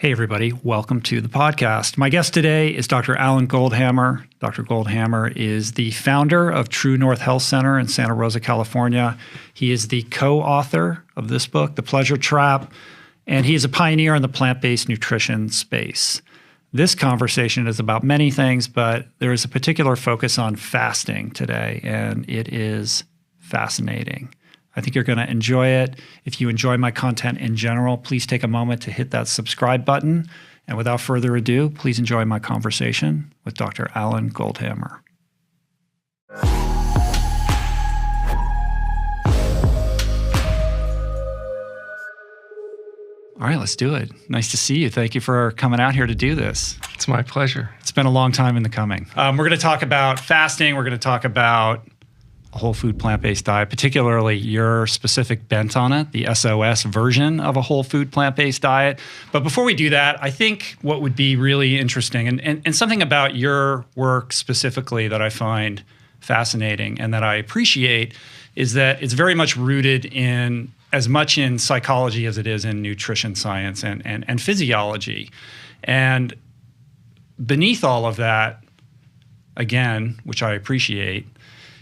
Hey, everybody. Welcome to the podcast. My guest today is Dr. Alan Goldhamer. Dr. Goldhamer is the founder of True North Health Center in Santa Rosa, California. He is the co-author of this book, The Pleasure Trap, and he is a pioneer in the plant-based nutrition space. This conversation is about many things, but there is a particular focus on fasting today, and it is fascinating. I think you're going to enjoy it. If you enjoy my content in general, please take a moment to hit that subscribe button. And without further ado, please enjoy my conversation with Dr. Alan Goldhamer. All right, let's do it. Nice to see you. Thank you for coming out here to do this. It's my pleasure. It's been a long time in the coming. We're going to talk about fasting. We're going to talk about a whole food plant-based diet, particularly your specific bent on it, the SOS version of a whole food plant-based diet. But before we do that, I think what would be really interesting and something about your work specifically that I find fascinating and that I appreciate is that it's very much rooted in as much in psychology as it is in nutrition science and physiology. And beneath all of that, again, which I appreciate,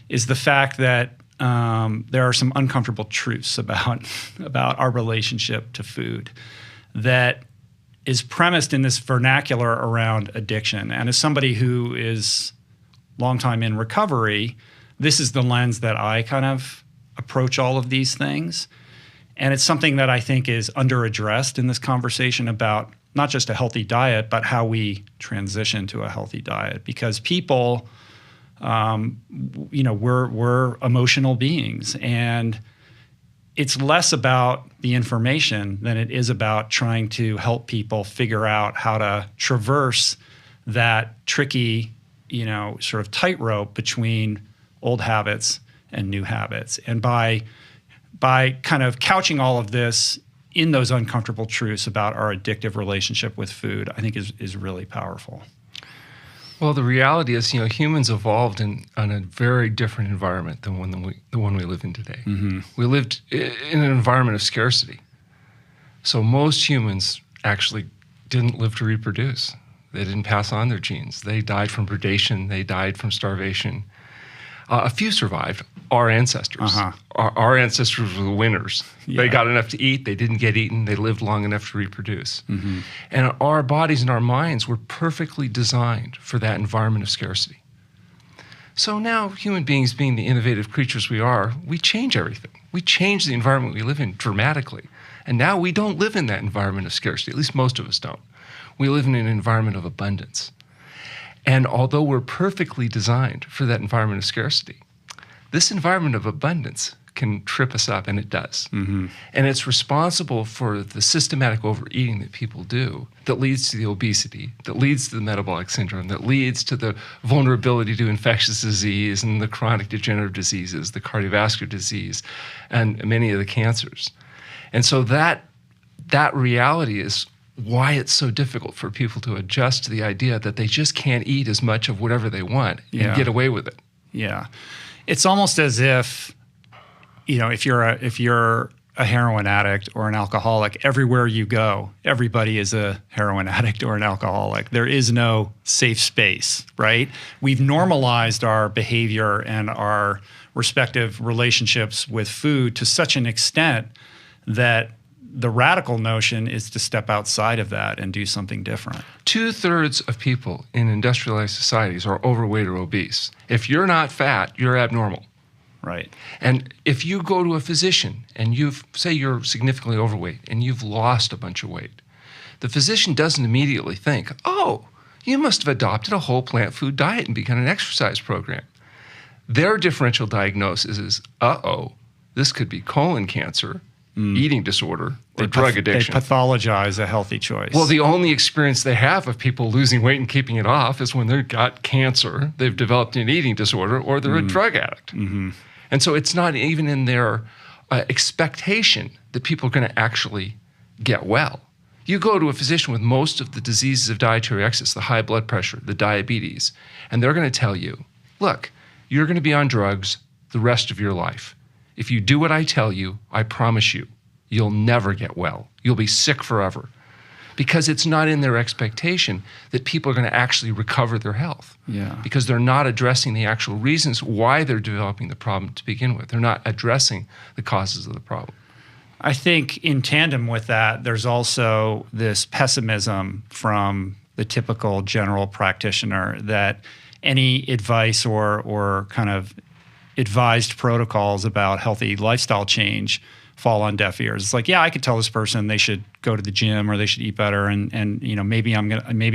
is the fact that there are some uncomfortable truths about our relationship to food that is premised in this vernacular around addiction. And as somebody who is long time in recovery, this is the lens that I kind of approach all of these things. And it's something that I think is under-addressed in this conversation about not just a healthy diet, but how we transition to a healthy diet. Because people, we're emotional beings, and it's less about the information than it is about trying to help people figure out how to traverse that tricky, sort of tightrope between old habits and new habits. And by kind of couching all of this in those uncomfortable truths about our addictive relationship with food, I think is really powerful. Well, the reality is, humans evolved in a very different environment than the one we live in today. Mm-hmm. We lived in an environment of scarcity. So most humans actually didn't live to reproduce. They didn't pass on their genes. They died from predation. They died from starvation. A few survived. Our ancestors. Uh-huh. Our ancestors were the winners. Yeah. They got enough to eat. They didn't get eaten. They lived long enough to reproduce. Mm-hmm. And our bodies and our minds were perfectly designed for that environment of scarcity. So now, human beings being the innovative creatures we are, we change everything. We change the environment we live in dramatically. And now we don't live in that environment of scarcity. At least most of us don't. We live in an environment of abundance. And although we're perfectly designed for that environment of scarcity, this environment of abundance can trip us up, and it does. Mm-hmm. And it's responsible for the systematic overeating that people do that leads to the obesity, that leads to the metabolic syndrome, that leads to the vulnerability to infectious disease and the chronic degenerative diseases, the cardiovascular disease, and many of the cancers. And so that reality is why it's so difficult for people to adjust to the idea that they just can't eat as much of whatever they want and get away with it. Yeah. It's almost as if, if you're a heroin addict or an alcoholic, everywhere you go, everybody is a heroin addict or an alcoholic. There is no safe space, right? We've normalized our behavior and our respective relationships with food to such an extent that the radical notion is to step outside of that and do something different. 2/3 of people in industrialized societies are overweight or obese. If you're not fat, you're abnormal. Right. And if you go to a physician and say you're significantly overweight and you've lost a bunch of weight, the physician doesn't immediately think, oh, you must have adopted a whole plant food diet and begun an exercise program. Their differential diagnosis is, this could be colon cancer, eating disorder, or drug addiction. They pathologize a healthy choice. Well, the only experience they have of people losing weight and keeping it off is when they've got cancer, they've developed an eating disorder, or they're a drug addict. Mm-hmm. And so it's not even in their expectation that people are going to actually get well. You go to a physician with most of the diseases of dietary excess, the high blood pressure, the diabetes, and they're going to tell you, look, you're going to be on drugs the rest of your life. If you do what I tell you, I promise you, you'll never get well. You'll be sick forever. because it's not in their expectation that people are going to actually recover their health. Yeah. Because they're not addressing the actual reasons why they're developing the problem to begin with. They're not addressing the causes of the problem. I think in tandem with that, there's also this pessimism from the typical general practitioner that any advice or kind of advised protocols about healthy lifestyle change fall on deaf ears. It's like, yeah, I could tell this person they should go to the gym or they should eat better, and you know, maybe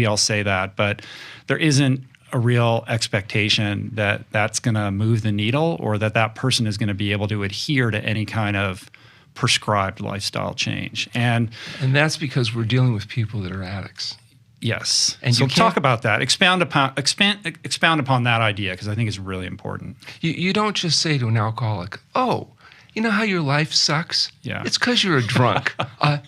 I'll say that, but there isn't a real expectation that that's going to move the needle, or that person is going to be able to adhere to any kind of prescribed lifestyle change. And that's because we're dealing with people that are addicts. Yes. And so talk about that. Expound upon that idea, because I think it's really important. You don't just say to an alcoholic, oh, you know how your life sucks? Yeah. It's because you're a drunk.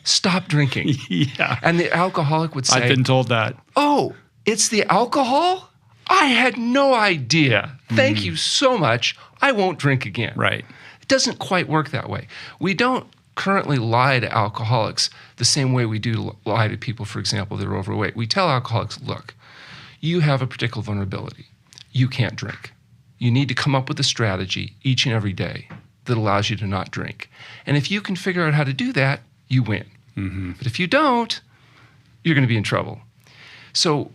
Stop drinking. Yeah. And the alcoholic would say, I've been told that. Oh, it's the alcohol? I had no idea. Thank you so much. I won't drink again. Right. It doesn't quite work that way. We don't currently lie to alcoholics the same way we do lie to people, for example, that are overweight. We tell alcoholics, look, you have a particular vulnerability. You can't drink. You need to come up with a strategy each and every day that allows you to not drink. And if you can figure out how to do that, you win. Mm-hmm. But if you don't, you're going to be in trouble. So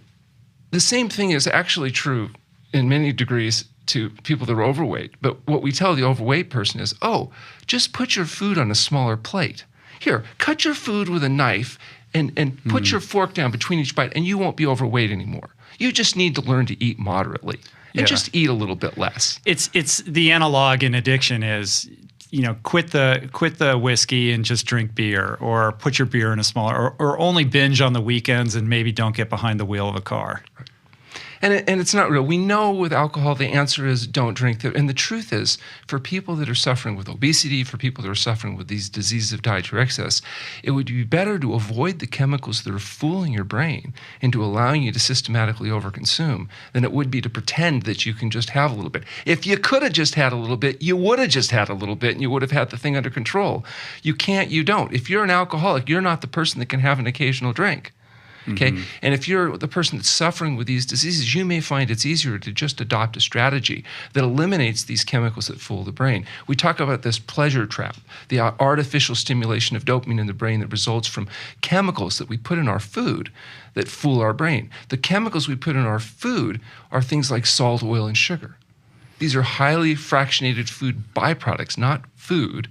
the same thing is actually true in many degrees to people that are overweight. But what we tell the overweight person is, oh, just put your food on a smaller plate. Here, cut your food with a knife and put your fork down between each bite, and you won't be overweight anymore. You just need to learn to eat moderately and just eat a little bit less. It's the analog in addiction is, you know, quit the whiskey and just drink beer, or put your beer in a smaller, or only binge on the weekends and maybe don't get behind the wheel of a car. Right. And it's not real. We know with alcohol the answer is don't drink. And the truth is, for people that are suffering with obesity, for people that are suffering with these diseases of dietary excess, it would be better to avoid the chemicals that are fooling your brain into allowing you to systematically overconsume than it would be to pretend that you can just have a little bit. If you could have just had a little bit, you would have just had a little bit and you would have had the thing under control. You can't, you don't. If you're an alcoholic, you're not the person that can have an occasional drink. Okay, and if you're the person that's suffering with these diseases, you may find it's easier to just adopt a strategy that eliminates these chemicals that fool the brain. We talk about this pleasure trap, the artificial stimulation of dopamine in the brain that results from chemicals that we put in our food that fool our brain. The chemicals we put in our food are things like salt, oil, and sugar. These are highly fractionated food byproducts, not food,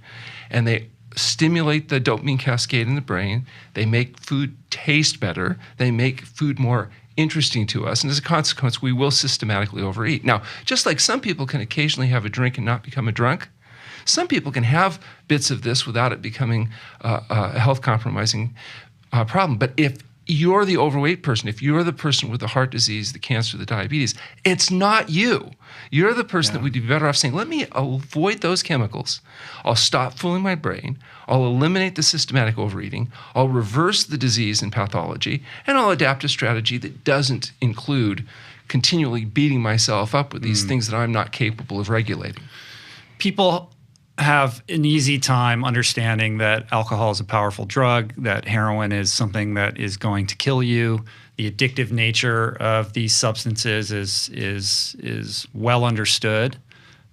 and they stimulate the dopamine cascade in the brain. They make food taste better. They make food more interesting to us. And as a consequence, we will systematically overeat. Now, just like some people can occasionally have a drink and not become a drunk, some people can have bits of this without it becoming a health compromising problem. But if you're the overweight person, if you're the person with the heart disease, the cancer, the diabetes, it's not you. You're the person that would be better off saying, let me avoid those chemicals. I'll stop fooling my brain. I'll eliminate the systematic overeating. I'll reverse the disease and pathology, and I'll adapt a strategy that doesn't include continually beating myself up with these things that I'm not capable of regulating. People have an easy time understanding that alcohol is a powerful drug, that heroin is something that is going to kill you. The addictive nature of these substances is well understood.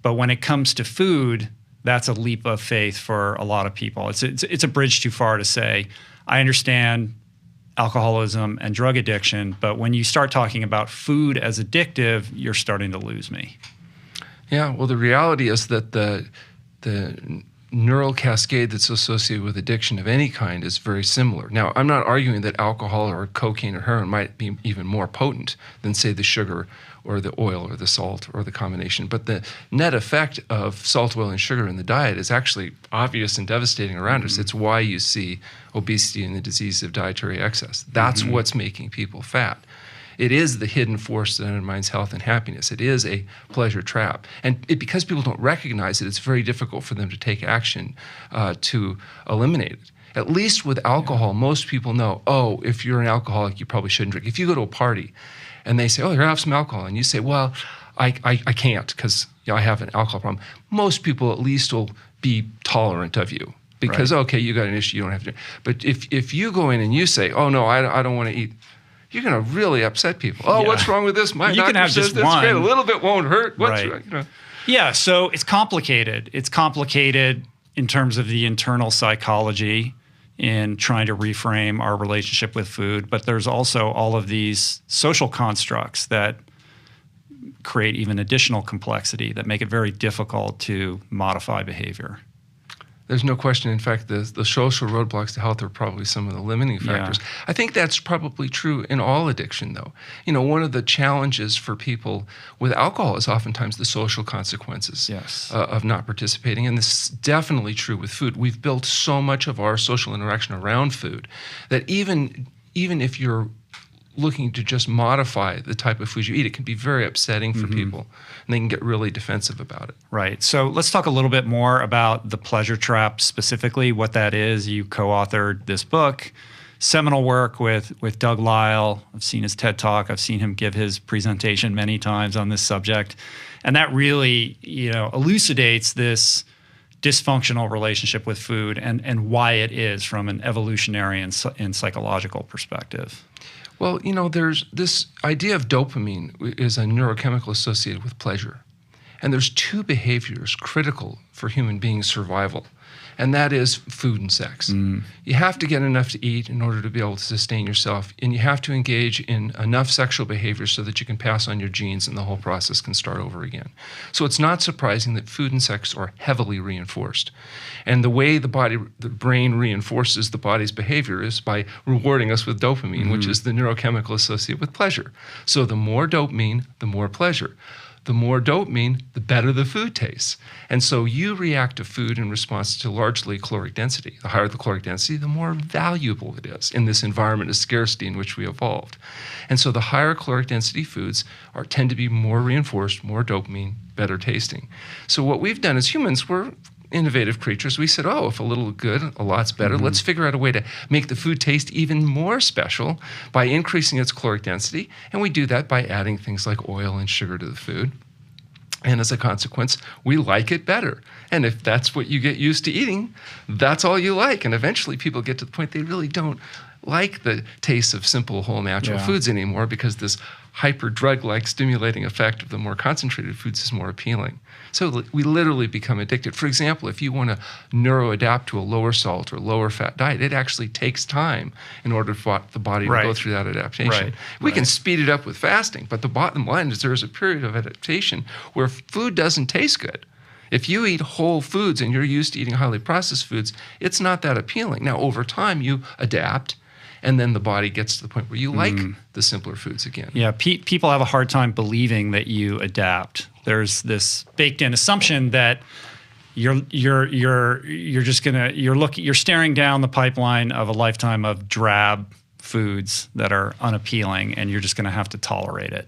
But when it comes to food, that's a leap of faith for a lot of people. It's a bridge too far to say, I understand alcoholism and drug addiction, but when you start talking about food as addictive, you're starting to lose me. Yeah, well, the reality is that the neural cascade that's associated with addiction of any kind is very similar. Now, I'm not arguing that alcohol or cocaine or heroin might be even more potent than, say, the sugar or the oil or the salt or the combination, but the net effect of salt, oil, and sugar in the diet is actually obvious and devastating around us. It's why you see obesity and the disease of dietary excess. That's what's making people fat. It is the hidden force that undermines health and happiness. It is a pleasure trap. And because people don't recognize it, it's very difficult for them to take action to eliminate it. At least with alcohol, most people know, oh, if you're an alcoholic, you probably shouldn't drink. If you go to a party and they say, oh, here, have some alcohol, and you say, well, I can't because I have an alcohol problem, most people at least will be tolerant of you. because, Right. okay, you got an issue, you don't have to. But if you go in and you say, oh, no, I don't want to eat, you're going to really upset people. Oh, Yeah. what's wrong with this? My You can doctor have says just that's great. A one. little bit won't hurt. What's Right. wrong? You know? Yeah, so it's complicated. It's complicated in terms of the internal psychology in trying to reframe our relationship with food, but there's also all of these social constructs that create even additional complexity that make it very difficult to modify behavior. There's no question. In fact, the social roadblocks to health are probably some of the limiting factors. I think that's probably true in all addiction, though. You know, one of the challenges for people with alcohol is oftentimes the social consequences Yes. of not participating. And this is definitely true with food. We've built so much of our social interaction around food that even if you're looking to just modify the type of food you eat, it can be very upsetting for people, and they can get really defensive about it. Right. So let's talk a little bit more about the pleasure trap specifically, what that is. You co-authored this book, seminal work with Doug Lisle. I've seen his TED Talk. I've seen him give his presentation many times on this subject. And that really, elucidates this dysfunctional relationship with food and why it is from an evolutionary and psychological perspective. Well, there's this idea of dopamine is a neurochemical associated with pleasure. And there's two behaviors critical for human being survival, and that is food and sex. You have to get enough to eat in order to be able to sustain yourself, and you have to engage in enough sexual behavior so that you can pass on your genes and the whole process can start over again. So it's not surprising that food and sex are heavily reinforced. And the way the brain reinforces the body's behavior is by rewarding us with dopamine, which is the neurochemical associated with pleasure. So the more dopamine, the more pleasure. The more dopamine, the better the food tastes. And so you react to food in response to largely caloric density. The higher the caloric density, the more valuable it is in this environment of scarcity in which we evolved. And so the higher caloric density foods tend to be more reinforced, more dopamine, better tasting. So what we've done as humans, we're innovative creatures. We said, if a little good, a lot's better. Let's figure out a way to make the food taste even more special by increasing its caloric density. And we do that by adding things like oil and sugar to the food. And as a consequence, we like it better. And if that's what you get used to eating, that's all you like. And eventually people get to the point they really don't like the taste of simple, whole, natural foods anymore because this hyper drug-like stimulating effect of the more concentrated foods is more appealing. So we literally become addicted. For example, if you want to neuroadapt to a lower salt or lower fat diet, it actually takes time in order for the body to go through that adaptation. We can speed it up with fasting, but the bottom line is there is a period of adaptation where food doesn't taste good. If you eat whole foods and you're used to eating highly processed foods, it's not that appealing. Now, over time, you adapt, and then the body gets to the point where you like the simpler foods again. Yeah, people have a hard time believing that you adapt. There's this baked-in assumption that you're staring down the pipeline of a lifetime of drab foods that are unappealing, and you're just going to have to tolerate it.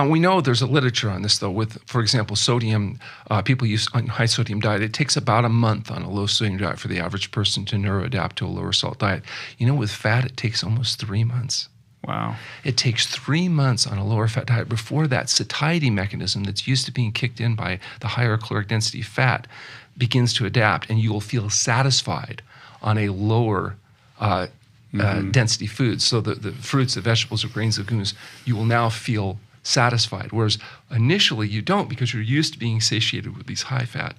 We know there's a literature on this, though, with, for example, sodium. People use on high sodium diet. It takes about a month on a low sodium diet for the average person to neuroadapt to a lower salt diet. With fat, it takes almost 3 months. Wow. It takes 3 months on a lower fat diet before that satiety mechanism that's used to being kicked in by the higher caloric density fat begins to adapt, and you will feel satisfied on a lower density foods. So the fruits, the vegetables, the grains, legumes, you will now feel satisfied, whereas initially you don't because you're used to being satiated with these high fat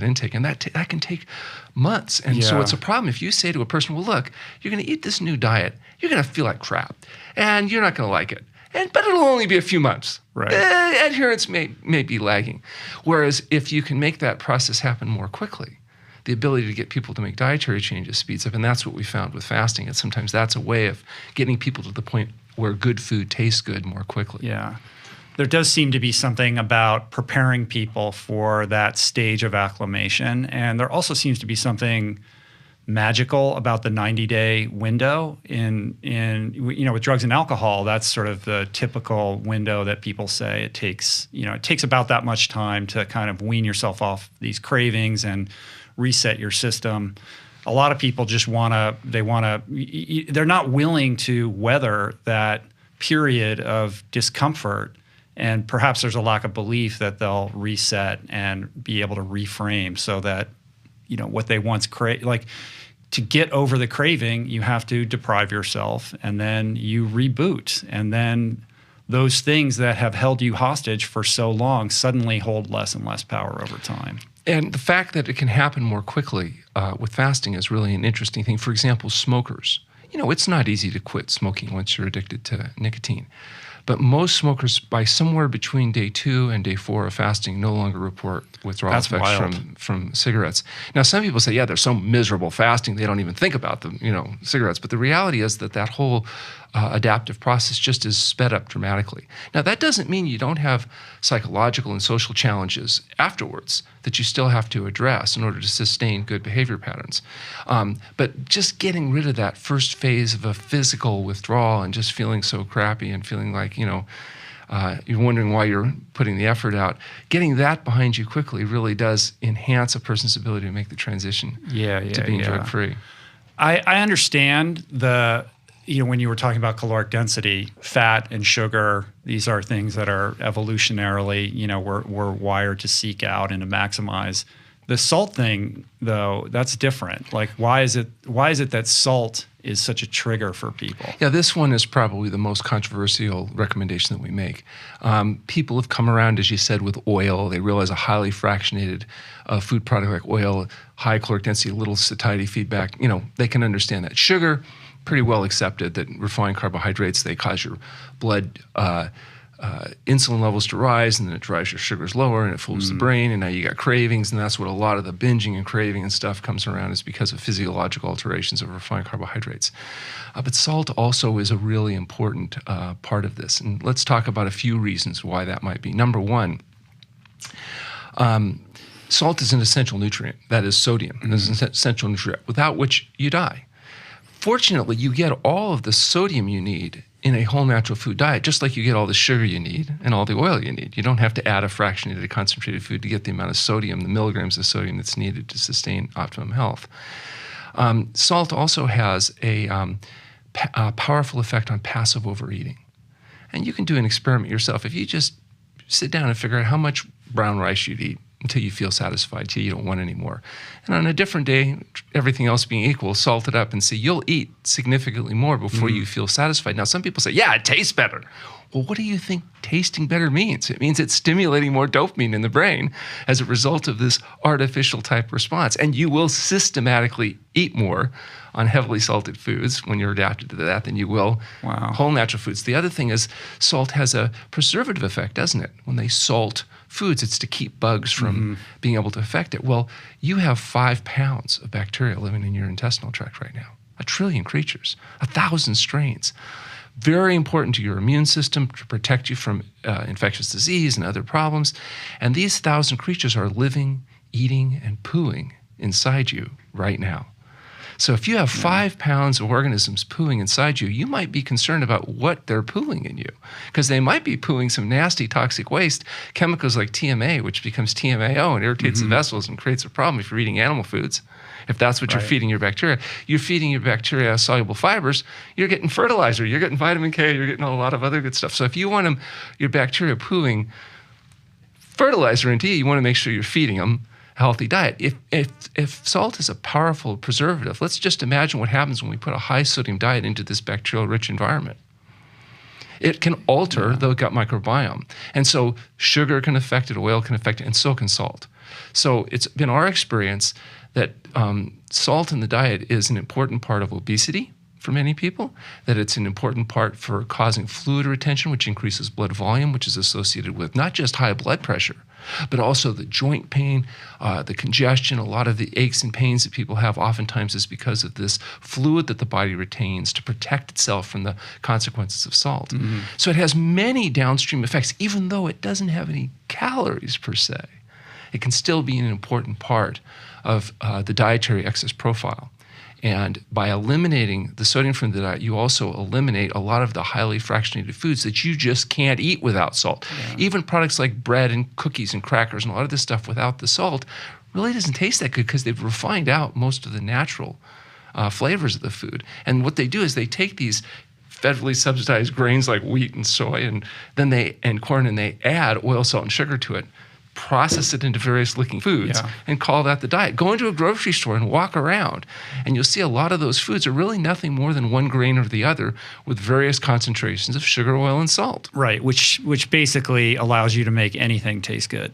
intake, and that can take months. And so it's a problem if you say to a person, well, look, you're going to eat this new diet, you're going to feel like crap, and you're not going to like it, but it'll only be a few months. Right. Adherence may be lagging. Whereas if you can make that process happen more quickly, the ability to get people to make dietary changes speeds up, and that's what we found with fasting. And sometimes that's a way of getting people to the point where good food tastes good more quickly. Yeah. There does seem to be something about preparing people for that stage of acclimation. And there also seems to be something magical about the 90-day window with drugs and alcohol. That's sort of the typical window that people say it takes about that much time to kind of wean yourself off these cravings and reset your system. A lot of people just they're not willing to weather that period of discomfort. And perhaps there's a lack of belief that they'll reset and be able to reframe so that what they once craved. Like, to get over the craving, you have to deprive yourself, and then you reboot, and then those things that have held you hostage for so long suddenly hold less and less power over time. And the fact that it can happen more quickly with fasting is really an interesting thing. For example, smokers. It's not easy to quit smoking once you're addicted to nicotine. But most smokers, by somewhere between day 2 and day 4 of fasting, no longer report withdrawal That's effects wild. from cigarettes. Now, some people say, yeah, they're so miserable fasting, they don't even think about them, cigarettes. But the reality is that whole adaptive process just is sped up dramatically. Now, that doesn't mean you don't have psychological and social challenges afterwards that you still have to address in order to sustain good behavior patterns. But just getting rid of that first phase of a physical withdrawal and just feeling so crappy and feeling like, you're wondering why you're putting the effort out, getting that behind you quickly really does enhance a person's ability to make the transition to being drug-free. I understand when you were talking about caloric density, fat and sugar, these are things that are evolutionarily, we're wired to seek out and to maximize. The salt thing, though, that's different. Like, why is it that salt is such a trigger for people? Yeah, this one is probably the most controversial recommendation that we make. People have come around, as you said, with oil. They realize a highly fractionated food product like oil, high caloric density, little satiety feedback, they can understand that. Sugar, pretty well accepted that refined carbohydrates, they cause your blood insulin levels to rise, and then it drives your sugars lower, and it fools the brain, and now you got cravings, and that's what a lot of the binging and craving and stuff comes around, is because of physiological alterations of refined carbohydrates. But salt also is a really important part of this, and let's talk about a few reasons why that might be. Number one, salt is an essential nutrient. That is sodium. It is an essential nutrient, without which you die. Fortunately, you get all of the sodium you need in a whole natural food diet, just like you get all the sugar you need and all the oil you need. You don't have to add a fractionated concentrated food to get the amount of sodium, the milligrams of sodium that's needed to sustain optimum health. Salt also has a powerful effect on passive overeating. And you can do an experiment yourself. If you just sit down and figure out how much brown rice you'd eat until you feel satisfied, till you don't want any more. And on a different day, everything else being equal, salt it up and see, you'll eat significantly more before you feel satisfied. Now, some people say, yeah, it tastes better. Well, what do you think tasting better means? It means it's stimulating more dopamine in the brain as a result of this artificial type response. And you will systematically eat more on heavily salted foods when you're adapted to that than you will whole natural foods. The other thing is salt has a preservative effect, doesn't it? When they salt foods, it's to keep bugs from being able to affect it. Well, you have 5 pounds of bacteria living in your intestinal tract right now. 1 trillion creatures, 1,000 strains. Very important to your immune system to protect you from infectious disease and other problems. And these 1,000 creatures are living, eating, and pooing inside you right now. So if you have 5 pounds of organisms pooing inside you, you might be concerned about what they're pooing in you, because they might be pooing some nasty toxic waste, chemicals like TMA, which becomes TMAO and irritates the vessels and creates a problem if you're eating animal foods. If that's what you're feeding your bacteria, you're feeding your bacteria soluble fibers, you're getting fertilizer, you're getting vitamin K, you're getting a lot of other good stuff. So if you want your bacteria pooing fertilizer into you want to make sure you're feeding them a healthy diet. If salt is a powerful preservative, let's just imagine what happens when we put a high sodium diet into this bacterial-rich environment. It can alter the gut microbiome. And so sugar can affect it, oil can affect it, and so can salt. So it's been our experience that salt in the diet is an important part of obesity for many people, that it's an important part for causing fluid retention, which increases blood volume, which is associated with not just high blood pressure, but also the joint pain, the congestion, a lot of the aches and pains that people have oftentimes is because of this fluid that the body retains to protect itself from the consequences of salt. So it has many downstream effects, even though it doesn't have any calories per se. It can still be an important part of the dietary excess profile. And by eliminating the sodium from the diet, you also eliminate a lot of the highly fractionated foods that you just can't eat without salt. Even products like bread and cookies and crackers and a lot of this stuff without the salt really doesn't taste that good because they've refined out most of the natural flavors of the food. And what they do is they take these federally subsidized grains like wheat and soy and corn, and they add oil, salt, and sugar to it process it into various looking foods, and call that the diet. Go into a grocery store and walk around, and you'll see a lot of those foods are really nothing more than one grain or the other with various concentrations of sugar, oil, and salt. Right, which basically allows you to make anything taste good.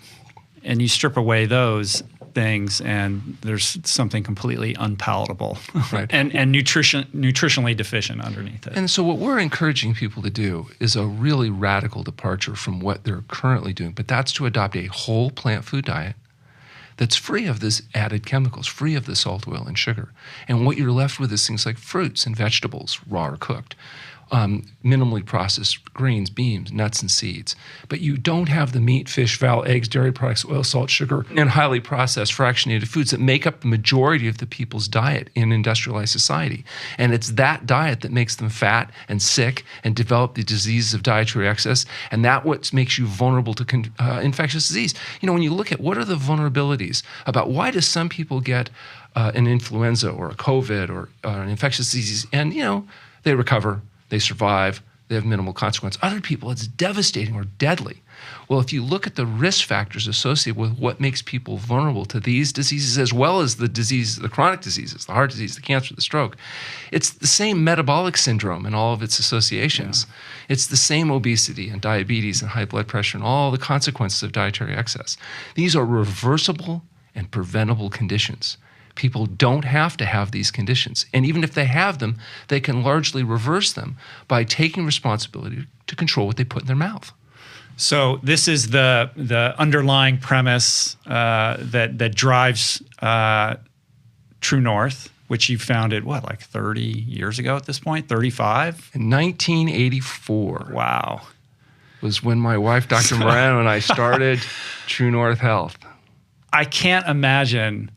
And you strip away those things, and there's something completely unpalatable, right, and nutritionally deficient underneath it. And so what we're encouraging people to do is a really radical departure from what they're currently doing, but that's to adopt a whole plant food diet that's free of this added chemicals, free of the salt, oil, and sugar. And what you're left with is things like fruits and vegetables, raw or cooked, minimally processed grains, beans, nuts, and seeds. But you don't have the meat, fish, fowl, eggs, dairy products, oil, salt, sugar, and highly processed fractionated foods that make up the majority of the people's diet in industrialized society. And it's that diet that makes them fat and sick and develop the diseases of dietary excess, and that what makes you vulnerable to infectious disease. You know, when you look at what are the vulnerabilities about why do some people get an influenza or a COVID or an infectious disease, and, you know, they recover, they survive, they have minimal consequence. Other people, it's devastating or deadly. Well, if you look at the risk factors associated with what makes people vulnerable to these diseases, as well as the diseases, the chronic diseases, the heart disease, the cancer, the stroke, it's the same metabolic syndrome and all of its associations. Yeah. It's the same obesity and diabetes and high blood pressure and all the consequences of dietary excess. These are reversible and preventable conditions. People don't have to have these conditions. And even if they have them, they can largely reverse them by taking responsibility to control what they put in their mouth. So this is the underlying premise that drives True North, which you founded, what, like 30 years ago at this point? 35? In 1984. Wow. Was when my wife, Dr. Morano, and I started True North Health. I can't imagine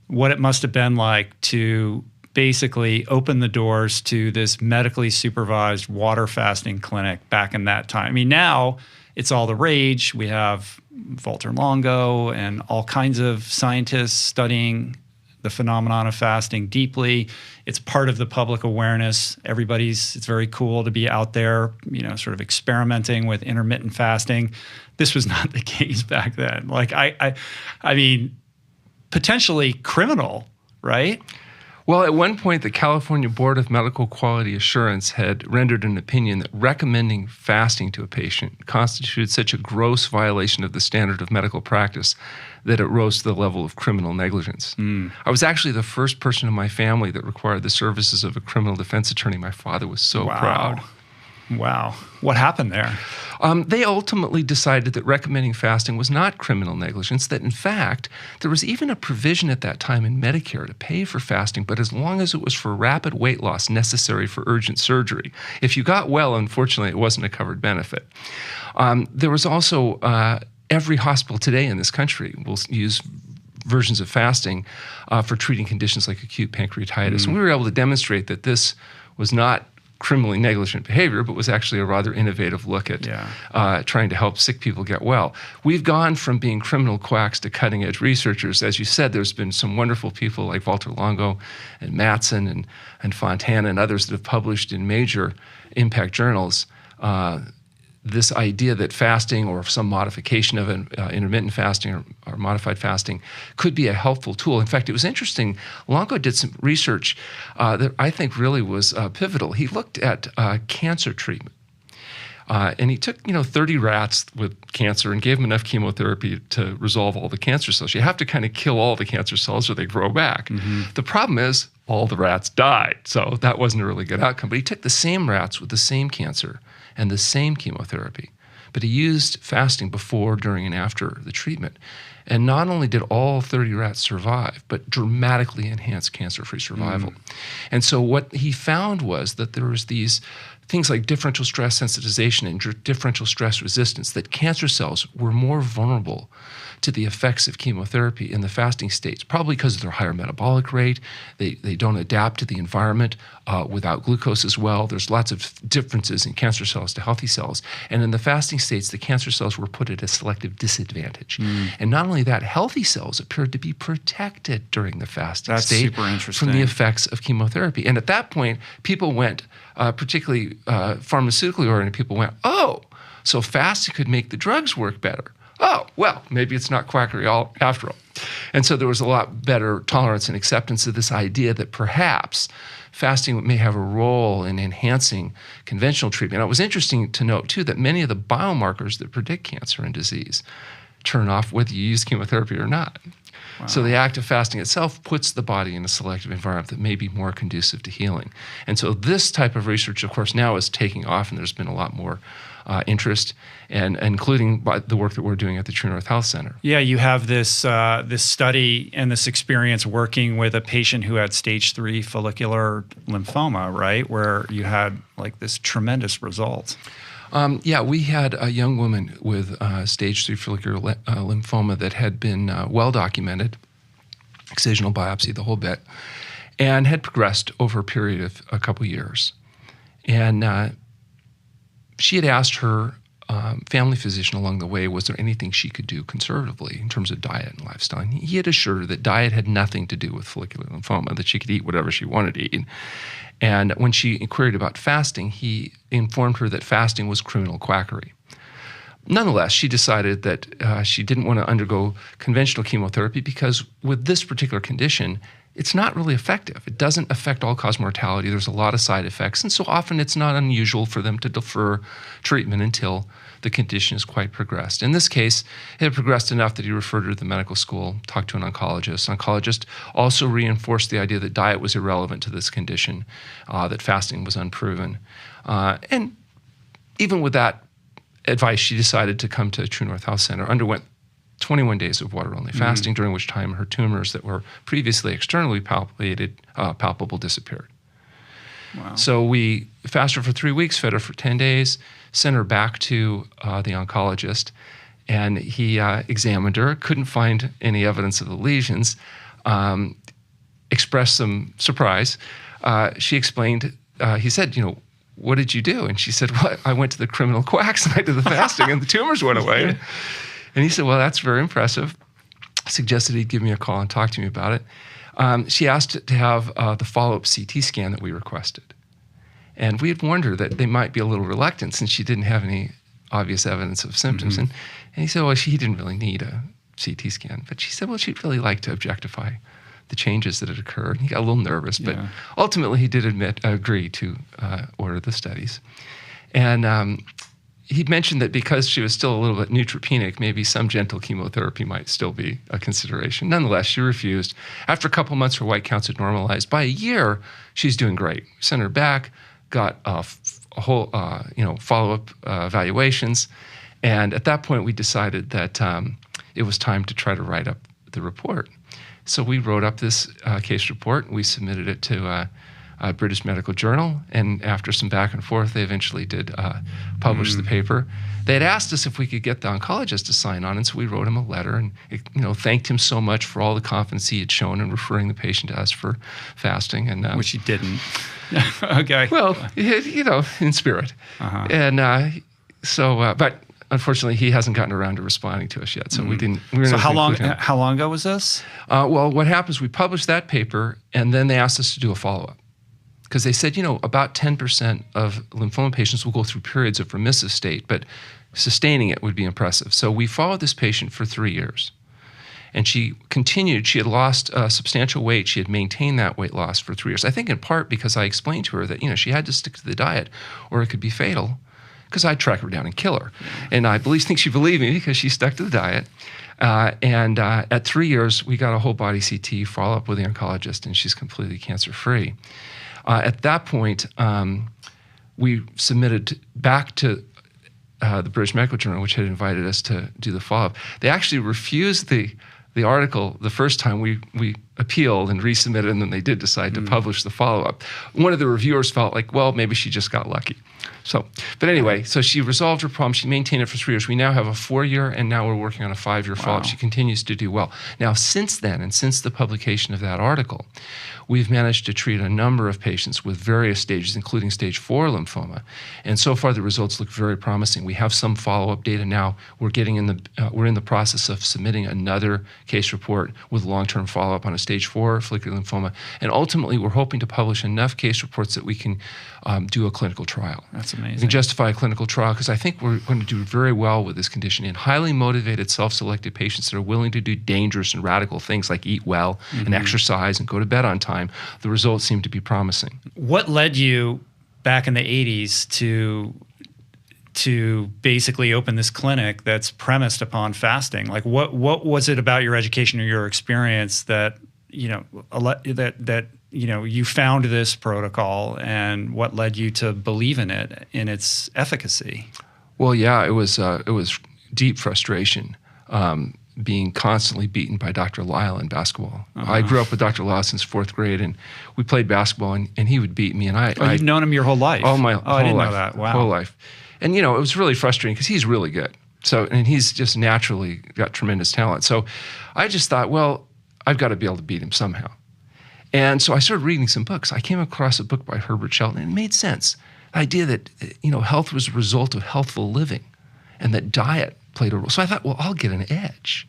what it must have been like to basically open the doors to this medically supervised water fasting clinic back in that time. I mean, now it's all the rage. We have Valter Longo and all kinds of scientists studying the phenomenon of fasting deeply. It's part of the public awareness. It's very cool to be out there, you know, sort of experimenting with intermittent fasting. This was not the case back then. Like, I mean, potentially criminal, right? Well, at one point, the California Board of Medical Quality Assurance had rendered an opinion that recommending fasting to a patient constituted such a gross violation of the standard of medical practice that it rose to the level of criminal negligence. I was actually the first person in my family that required the services of a criminal defense attorney. My father was so proud. Wow. What happened there? They ultimately decided that recommending fasting was not criminal negligence, that in fact, there was even a provision at that time in Medicare to pay for fasting, but as long as it was for rapid weight loss necessary for urgent surgery. If you got well, unfortunately, it wasn't a covered benefit. There was also, every hospital today in this country will use versions of fasting for treating conditions like acute pancreatitis. And we were able to demonstrate that this was not criminally negligent behavior, but was actually a rather innovative look at trying to help sick people get well. We've gone from being criminal quacks to cutting-edge researchers. As you said, there's been some wonderful people like Valter Longo and Mattson and Fontana and others that have published in major impact journals this idea that fasting or some modification of intermittent fasting or modified fasting could be a helpful tool. In fact, it was interesting. Longo did some research that I think really was pivotal. He looked at cancer treatment. And he took, 30 rats with cancer and gave them enough chemotherapy to resolve all the cancer cells. You have to kind of kill all the cancer cells or they grow back. The problem is all the rats died. So that wasn't a really good outcome. But he took the same rats with the same cancer and the same chemotherapy. But he used fasting before, during, and after the treatment. And not only did all 30 rats survive, but dramatically enhanced cancer-free survival. And so what he found was that there was these things like differential stress sensitization and differential stress resistance, that cancer cells were more vulnerable to the effects of chemotherapy in the fasting states, probably because of their higher metabolic rate. They don't adapt to the environment without glucose as well. There's lots of differences in cancer cells to healthy cells. And in the fasting states, the cancer cells were put at a selective disadvantage. And not only that, healthy cells appeared to be protected during the fasting state super interesting. from the effects of chemotherapy. And at that point, people went, particularly pharmaceutically oriented people went, oh, so fasting could make the drugs work better. oh, well, maybe it's not quackery after all. And so there was a lot better tolerance and acceptance of this idea that perhaps fasting may have a role in enhancing conventional treatment. Now, it was interesting to note, too, that many of the biomarkers that predict cancer and disease turn off whether you use chemotherapy or not. Wow. So the act of fasting itself puts the body in a selective environment that may be more conducive to healing. And so this type of research, of course, now is taking off, and there's been a lot more interest, and including by the work that we're doing at the True North Health Center. Yeah, you have this this study and this experience working with a patient who had stage 3 follicular lymphoma, right? Where you had like this tremendous result. Yeah, we had a young woman with stage 3 follicular lymphoma that had been well documented, excisional biopsy, the whole bit, and had progressed over a period of a couple years. And she had asked her family physician along the way, was there anything she could do conservatively in terms of diet and lifestyle? And he had assured her that diet had nothing to do with follicular lymphoma, that she could eat whatever she wanted to eat. And when she inquired about fasting, he informed her that fasting was criminal quackery. Nonetheless, she decided that she didn't want to undergo conventional chemotherapy because with this particular condition, it's not really effective. It doesn't affect all-cause mortality. There's a lot of side effects, and so often it's not unusual for them to defer treatment until the condition is quite progressed. In this case, it had progressed enough that he referred her to the medical school, talked to an oncologist. Oncologist also reinforced the idea that diet was irrelevant to this condition, that fasting was unproven. And even with that advice, she decided to come to True North Health Center, underwent 21 days of water-only fasting, during which time her tumors that were previously externally palpable disappeared. Wow. So we fasted her for 3 weeks, fed her for 10 days, sent her back to the oncologist, and he examined her, couldn't find any evidence of the lesions, expressed some surprise. She explained, he said, what did you do? And she said, well, I went to the criminal quacks and I did the fasting and the tumors went away. And he said, well, that's very impressive. Suggested he'd give me a call and talk to me about it. She asked to have the follow-up CT scan that we requested. And we had warned her that they might be a little reluctant since she didn't have any obvious evidence of symptoms. And he said, well, she didn't really need a CT scan. But she said, well, she'd really like to objectify the changes that had occurred. And he got a little nervous, but ultimately he did agree to order the studies. And he mentioned that because she was still a little bit neutropenic, maybe some gentle chemotherapy might still be a consideration. Nonetheless, she refused. After a couple months, her white counts had normalized. By a year, she's doing great. We sent her back, got a whole, follow-up evaluations, and at that point, we decided that it was time to try to write up the report. So we wrote up this case report. We submitted it to British Medical Journal, and after some back and forth, they eventually did publish the paper. They had asked us if we could get the oncologist to sign on, and so we wrote him a letter and thanked him so much for all the confidence he had shown in referring the patient to us for fasting. And which he didn't. Okay. Well, in spirit. And but unfortunately, he hasn't gotten around to responding to us yet, so we didn't. So how long ago was this? Well, what happens? We published that paper, and then they asked us to do a follow-up. Because they said, about 10% of lymphoma patients will go through periods of remissive state, but sustaining it would be impressive. So we followed this patient for 3 years. And she continued. She had lost substantial weight. She had maintained that weight loss for 3 years. I think in part because I explained to her that, she had to stick to the diet or it could be fatal, because I'd track her down and kill her. And I think she believed me because she stuck to the diet. And at 3 years, we got a whole body CT follow-up with the oncologist, and she's completely cancer-free. At that point, we submitted back to the British Medical Journal, which had invited us to do the follow-up. They actually refused the article the first time. We appealed and resubmitted, and then they did decide to publish the follow-up. One of the reviewers felt like, well, maybe she just got lucky. But anyway, so she resolved her problem. She maintained it for 3 years. We now have a 4-year, and now we're working on a 5-year follow-up. She continues to do well. Now, since then, and since the publication of that article, we've managed to treat a number of patients with various stages, including stage 4 lymphoma. And so far, the results look very promising. We have some follow-up data now. We're in the process of submitting another case report with long-term follow-up on a stage stage 4 follicular lymphoma. And ultimately, we're hoping to publish enough case reports that we can do a clinical trial. That's amazing. We can justify a clinical trial because I think we're going to do very well with this condition in highly motivated, self-selected patients that are willing to do dangerous and radical things like eat well and exercise and go to bed on time. The results seem to be promising. What led you back in the 80s to basically open this clinic that's premised upon fasting? Like what was it about your education or your experience that you found this protocol, and what led you to believe in it, in its efficacy? Well, yeah, it was deep frustration, being constantly beaten by Dr. Lyle in basketball. I grew up with Dr. Lyle since 4th grade, and we played basketball, and he would beat me. And you've known him your whole life? Oh, my whole I didn't life. know that. Wow. Whole life. And, it was really frustrating because he's really good. So, and he's just naturally got tremendous talent. So I just thought, well, I've got to be able to beat him somehow. And so I started reading some books. I came across a book by Herbert Shelton, and it made sense. The idea that, health was a result of healthful living and that diet played a role. So I thought, well, I'll get an edge.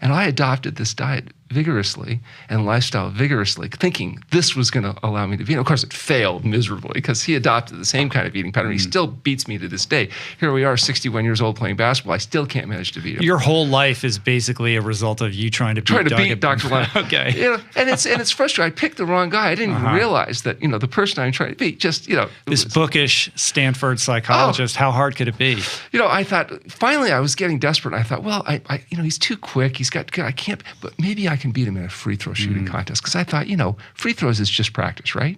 And I adopted this diet vigorously and lifestyle vigorously, thinking this was going to allow me to be. And of course, it failed miserably because he adopted the same kind of eating pattern. He still beats me to this day. Here we are, 61 years old, playing basketball. I still can't manage to beat him. Your whole life is basically a result of you trying to beat Dr. Lyle. Okay. And it's frustrating. I picked the wrong guy. I didn't even realize that the person I'm trying to beat just this bookish Stanford psychologist. How hard could it be? I thought finally I was getting desperate. And I thought, well, I he's too quick. He's got good. I can't, but maybe I can beat him in a free throw shooting contest, because I thought, free throws is just practice, right?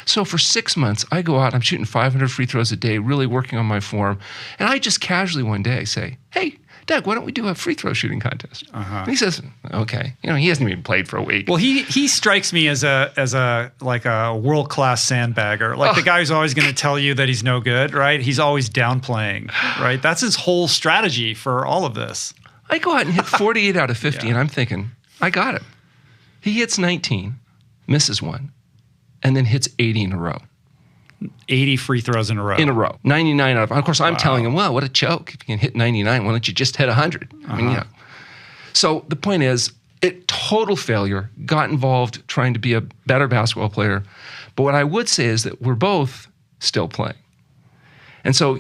So for 6 months, I go out, I'm shooting 500 free throws a day, really working on my form, and I just casually one day say, hey, Doug, why don't we do a free throw shooting contest? And he says, okay. He hasn't even played for a week. Well, he strikes me as a world-class sandbagger, like the guy who's always going to tell you that he's no good, right? He's always downplaying, right? That's his whole strategy for all of this. I go out and hit 48 out of 50, and I'm thinking, I got it. He hits 19, misses one, and then hits 80 in a row. 80 free throws in a row. 99 out of course, I'm telling him, well, what a joke. If you can hit 99, why don't you just hit 100? I mean, So the point is, total failure, got involved trying to be a better basketball player. But what I would say is that we're both still playing. And so,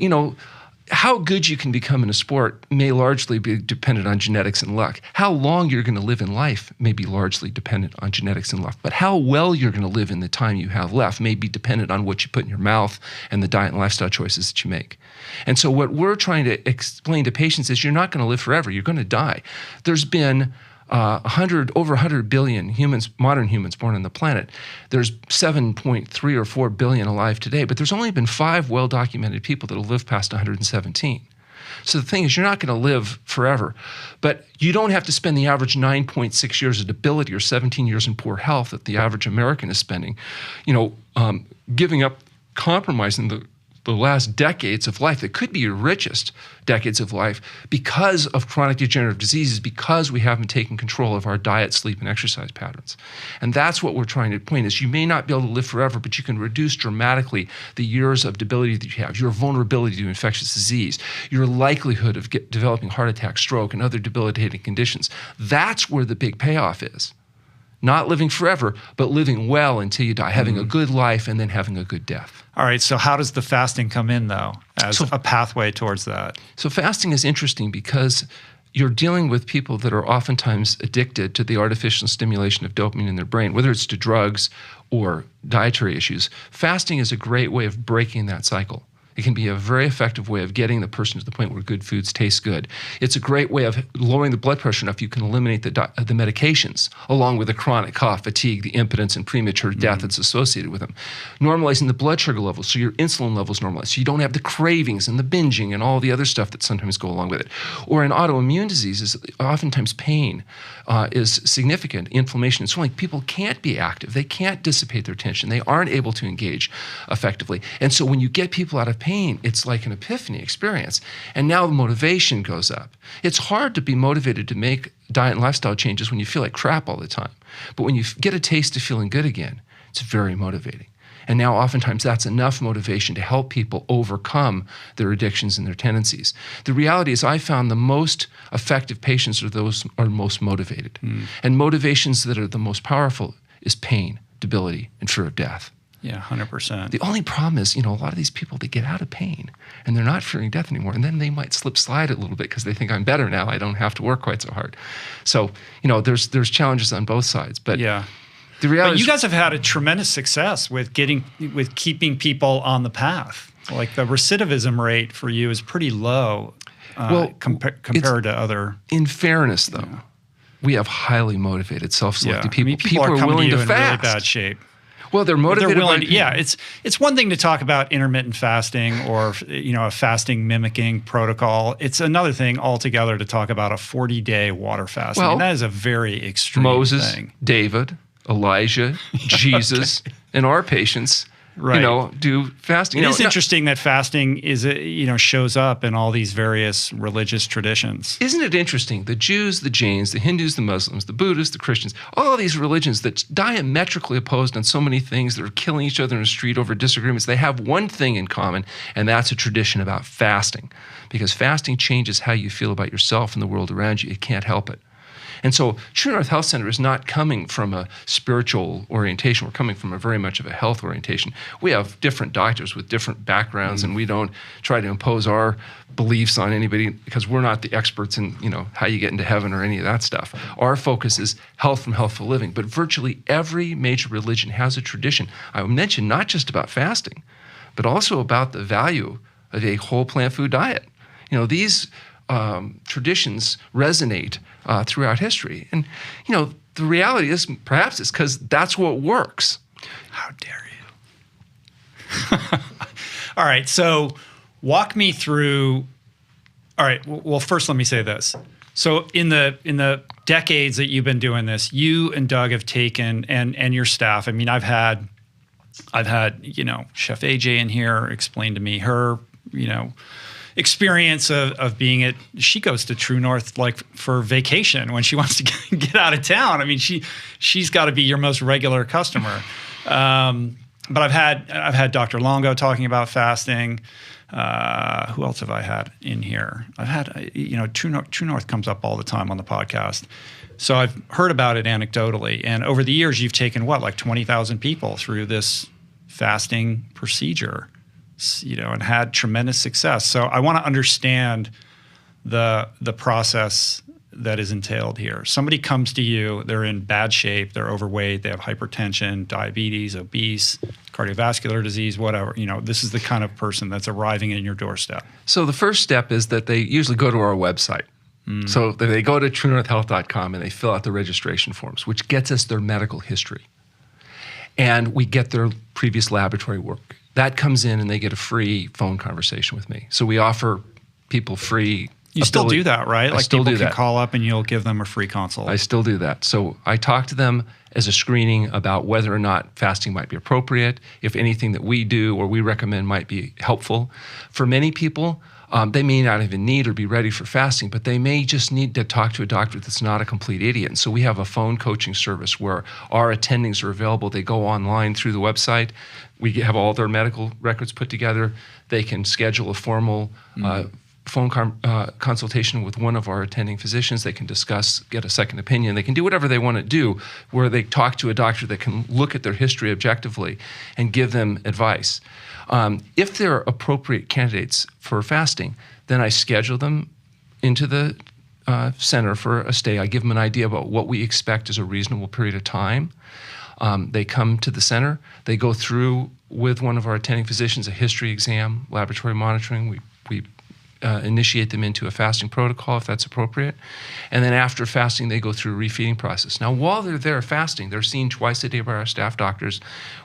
how good you can become in a sport may largely be dependent on genetics and luck. How long you're going to live in life may be largely dependent on genetics and luck. But how well you're going to live in the time you have left may be dependent on what you put in your mouth and the diet and lifestyle choices that you make. And so what we're trying to explain to patients is you're not going to live forever. You're going to die. There's been over 100 billion humans, modern humans born on the planet. There's 7.3 or 4 billion alive today, but there's only been 5 well-documented people that will live past 117. So the thing is, you're not going to live forever, but you don't have to spend the average 9.6 years of debility or 17 years in poor health that the average American is spending, giving up, compromising the last decades of life that could be your richest decades of life because of chronic degenerative diseases, because we haven't taken control of our diet, sleep, and exercise patterns. And that's what we're trying to point is you may not be able to live forever, but you can reduce dramatically the years of debility that you have, your vulnerability to infectious disease, your likelihood of developing heart attack, stroke, and other debilitating conditions. That's where the big payoff is. Not living forever, but living well until you die, having a good life and then having a good death. All right, so how does the fasting come in, though, as a pathway towards that? So fasting is interesting because you're dealing with people that are oftentimes addicted to the artificial stimulation of dopamine in their brain, whether it's to drugs or dietary issues. Fasting is a great way of breaking that cycle. It can be a very effective way of getting the person to the point where good foods taste good. It's a great way of lowering the blood pressure enough you can eliminate the medications, along with the chronic cough, fatigue, the impotence, and premature death that's associated with them. Normalizing the blood sugar levels so your insulin levels normalize, so you don't have the cravings and the binging and all the other stuff that sometimes go along with it. Or in autoimmune diseases, oftentimes pain is significant, inflammation and swelling. People can't be active. They can't dissipate their tension. They aren't able to engage effectively. And so when you get people out of pain, it's like an epiphany experience. And now the motivation goes up. It's hard to be motivated to make diet and lifestyle changes when you feel like crap all the time. But when you get a taste of feeling good again, it's very motivating. And now oftentimes that's enough motivation to help people overcome their addictions and their tendencies. The reality is I found the most effective patients are those who are most motivated. And motivations that are the most powerful is pain, debility, and fear of death. Yeah, 100%. The only problem is, a lot of these people, they get out of pain and they're not fearing death anymore. And then they might slide a little bit because they think I'm better now. I don't have to work quite so hard. So, there's challenges on both sides. But yeah. The reality But you guys have had a tremendous success with keeping people on the path. Like the recidivism rate for you is pretty low compared to other. In fairness, though, we have highly motivated, self-selected people. I mean, people are willing to to you fast. in really bad shape. Well, they're motivated. They're willing. It's one thing to talk about intermittent fasting or a fasting mimicking protocol. It's another thing altogether to talk about a 40-day water fast. Well, that is a very extreme Moses, thing. David, Elijah, Jesus, and our patients. Right. Do fasting. It is interesting that fasting is, shows up in all these various religious traditions. Isn't it interesting? The Jews, the Jains, the Hindus, the Muslims, the Buddhists, the Christians, all these religions that's diametrically opposed on so many things that are killing each other in the street over disagreements, they have one thing in common, and that's a tradition about fasting. Because fasting changes how you feel about yourself and the world around you. It can't help it. And so True North Health Center is not coming from a spiritual orientation. We're coming from a very much of a health orientation. We have different doctors with different backgrounds, and we don't try to impose our beliefs on anybody because we're not the experts in, how you get into heaven or any of that stuff. Our focus is health from healthful living. But virtually every major religion has a tradition. I mentioned not just about fasting, but also about the value of a whole plant food diet. These traditions resonate throughout history. And, the reality is perhaps it's because that's what works. How dare you? All right. So walk me through. All right. Well, first, let me say this. So in the decades that you've been doing this, you and Doug have taken and your staff. I mean, I've had Chef AJ in here explain to me her, experience of being she goes to True North like for vacation when she wants to get out of town. I mean, she's got to be your most regular customer. But I've had Dr. Longo talking about fasting. Who else have I had in here? I've had True North comes up all the time on the podcast. So I've heard about it anecdotally. And over the years, you've taken like 20,000 people through this fasting procedure. And had tremendous success. So I want to understand the process that is entailed here. Somebody comes to you, they're in bad shape, they're overweight, they have hypertension, diabetes, obese, cardiovascular disease, whatever. This is the kind of person that's arriving in your doorstep. So the first step is that they usually go to our website. So they go to truenorthhealth.com and they fill out the registration forms, which gets us their medical history. And we get their previous laboratory work. That comes in and they get a free phone conversation with me. So we offer people free. You still do that, right? I still do that. People can call up and you'll give them a free consult. I still do that. So I talk to them as a screening about whether or not fasting might be appropriate, if anything that we do or we recommend might be helpful. For many people, they may not even need or be ready for fasting, but they may just need to talk to a doctor that's not a complete idiot. And so we have a phone coaching service where our attendings are available. They go online through the website. We have all their medical records put together. They can schedule a formal phone consultation with one of our attending physicians. They can discuss, get a second opinion. They can do whatever they want to do where they talk to a doctor that can look at their history objectively and give them advice. If they're appropriate candidates for fasting, then I schedule them into the center for a stay. I give them an idea about what we expect is a reasonable period of time. They come to the center. They go through with one of our attending physicians a history exam, laboratory monitoring. We initiate them into a fasting protocol if that's appropriate. And then after fasting, they go through a refeeding process. Now, while they're there fasting, they're seen twice a day by our staff doctors.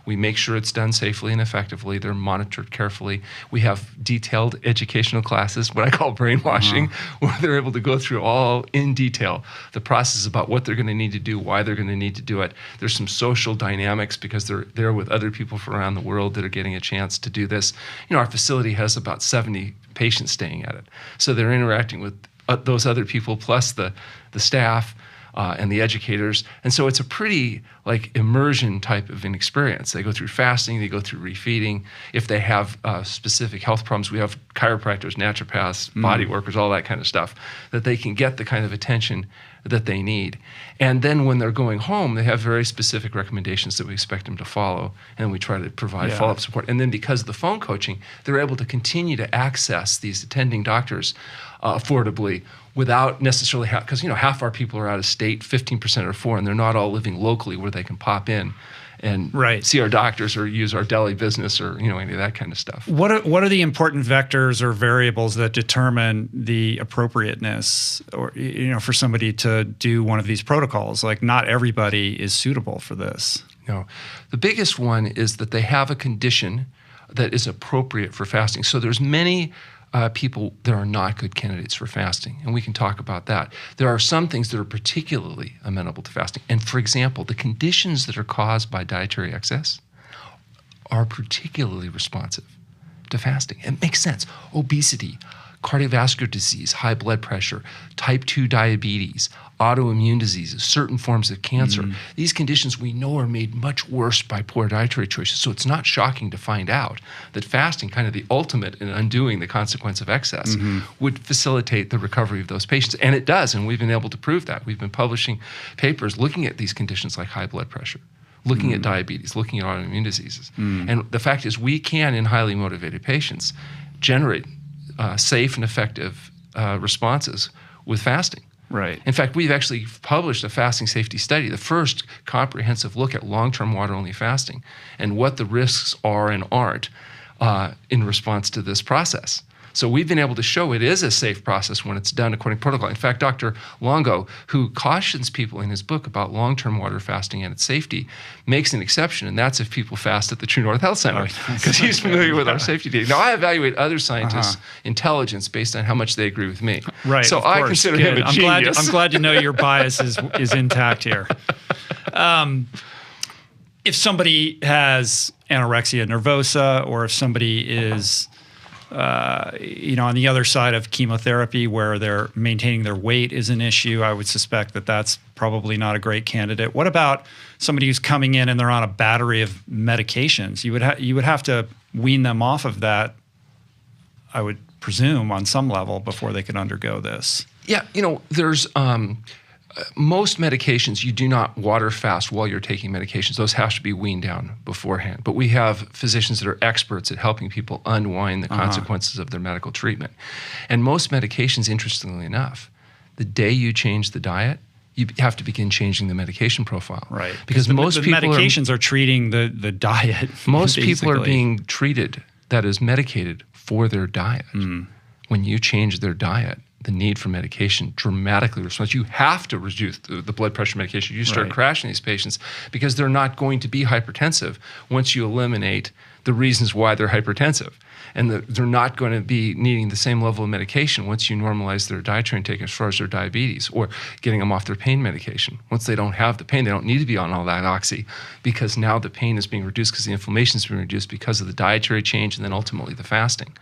We make sure it's done safely and effectively. They're monitored carefully. We have detailed educational classes, what I call brainwashing, where they're able to go through all in detail the process about what they're going to need to do, why they're going to need to do it. There's some social dynamics because they're there with other people from around the world that are getting a chance to do this. Our facility has about 70 patients staying at it. So they're interacting with those other people plus the staff. and the educators. And so it's a pretty like immersion type of an experience. They go through fasting, they go through refeeding. If they have specific health problems, we have chiropractors, naturopaths, body workers, all that kind of stuff, that they can get the kind of attention that they need. And then when they're going home, they have very specific recommendations that we expect them to follow, and we try to provide follow-up support. And then because of the phone coaching, they're able to continue to access these attending doctors affordably without necessarily because half our people are out of state, 15% are foreign, they're not all living locally where they can pop in and see our doctors or use our deli business or any of that kind of stuff. What are the important vectors or variables that determine the appropriateness or for somebody to do one of these protocols? Like not everybody is suitable for this. No. The biggest one is that they have a condition that is appropriate for fasting. So there's many people that are not good candidates for fasting, and we can talk about that. There are some things that are particularly amenable to fasting. And for example, the conditions that are caused by dietary excess are particularly responsive to fasting. It makes sense. Obesity, cardiovascular disease, high blood pressure, type 2 diabetes, autoimmune diseases, certain forms of cancer. These conditions we know are made much worse by poor dietary choices. So it's not shocking to find out that fasting, kind of the ultimate in undoing the consequence of excess, would facilitate the recovery of those patients. And it does, and we've been able to prove that. We've been publishing papers looking at these conditions like high blood pressure, looking at diabetes, looking at autoimmune diseases. And the fact is we can, in highly motivated patients, generate safe and effective responses with fasting. Right. In fact, we've actually published a fasting safety study, the first comprehensive look at long-term water-only fasting and what the risks are and aren't in response to this process. So we've been able to show it is a safe process when it's done according to protocol. In fact, Dr. Longo, who cautions people in his book about long-term water fasting and its safety, makes an exception, and that's if people fast at the True North Health Center, because he's familiar with our safety data. Now, I evaluate other scientists' intelligence based on how much they agree with me. Right. So I consider him a genius. I'm glad to know your bias is intact here. If somebody has anorexia nervosa, or if somebody is on the other side of chemotherapy where they're maintaining their weight is an issue, I would suspect that that's probably not a great candidate. What about somebody who's coming in and they're on a battery of medications? You would have to wean them off of that, I would presume, on some level before they could undergo this. Yeah, there's most medications, you do not water fast while you're taking medications. Those have to be weaned down beforehand. But we have physicians that are experts at helping people unwind the consequences of their medical treatment. And most medications, interestingly enough, the day you change the diet, you have to begin changing the medication profile. Right. Because most people medications are treating the diet. Most people are being treated, that is medicated, for their diet. When you change their diet, the need for medication dramatically responds. You have to reduce the blood pressure medication. You start crashing these patients because they're not going to be hypertensive once you eliminate the reasons why they're hypertensive. And they're not going to be needing the same level of medication once you normalize their dietary intake as far as their diabetes or getting them off their pain medication. Once they don't have the pain, they don't need to be on all that oxy because now the pain is being reduced because the inflammation is being reduced because of the dietary change and then ultimately the fasting.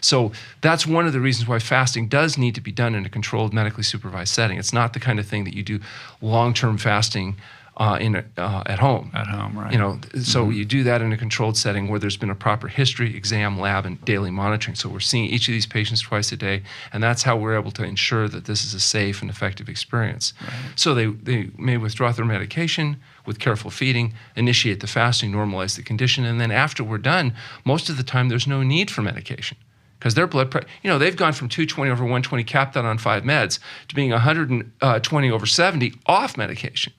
So that's one of the reasons why fasting does need to be done in a controlled, medically supervised setting. It's not the kind of thing that you do long-term fasting at home. At home, right. So you do that in a controlled setting where there's been a proper history, exam, lab, and daily monitoring. So we're seeing each of these patients twice a day, and that's how we're able to ensure that this is a safe and effective experience. Right. So they may withdraw their medication with careful feeding, initiate the fasting, normalize the condition, and then after we're done, most of the time there's no need for medication. Because their blood pressure, they've gone from 220 over 120 capped out on 5 meds to being 120 over 70 off medication.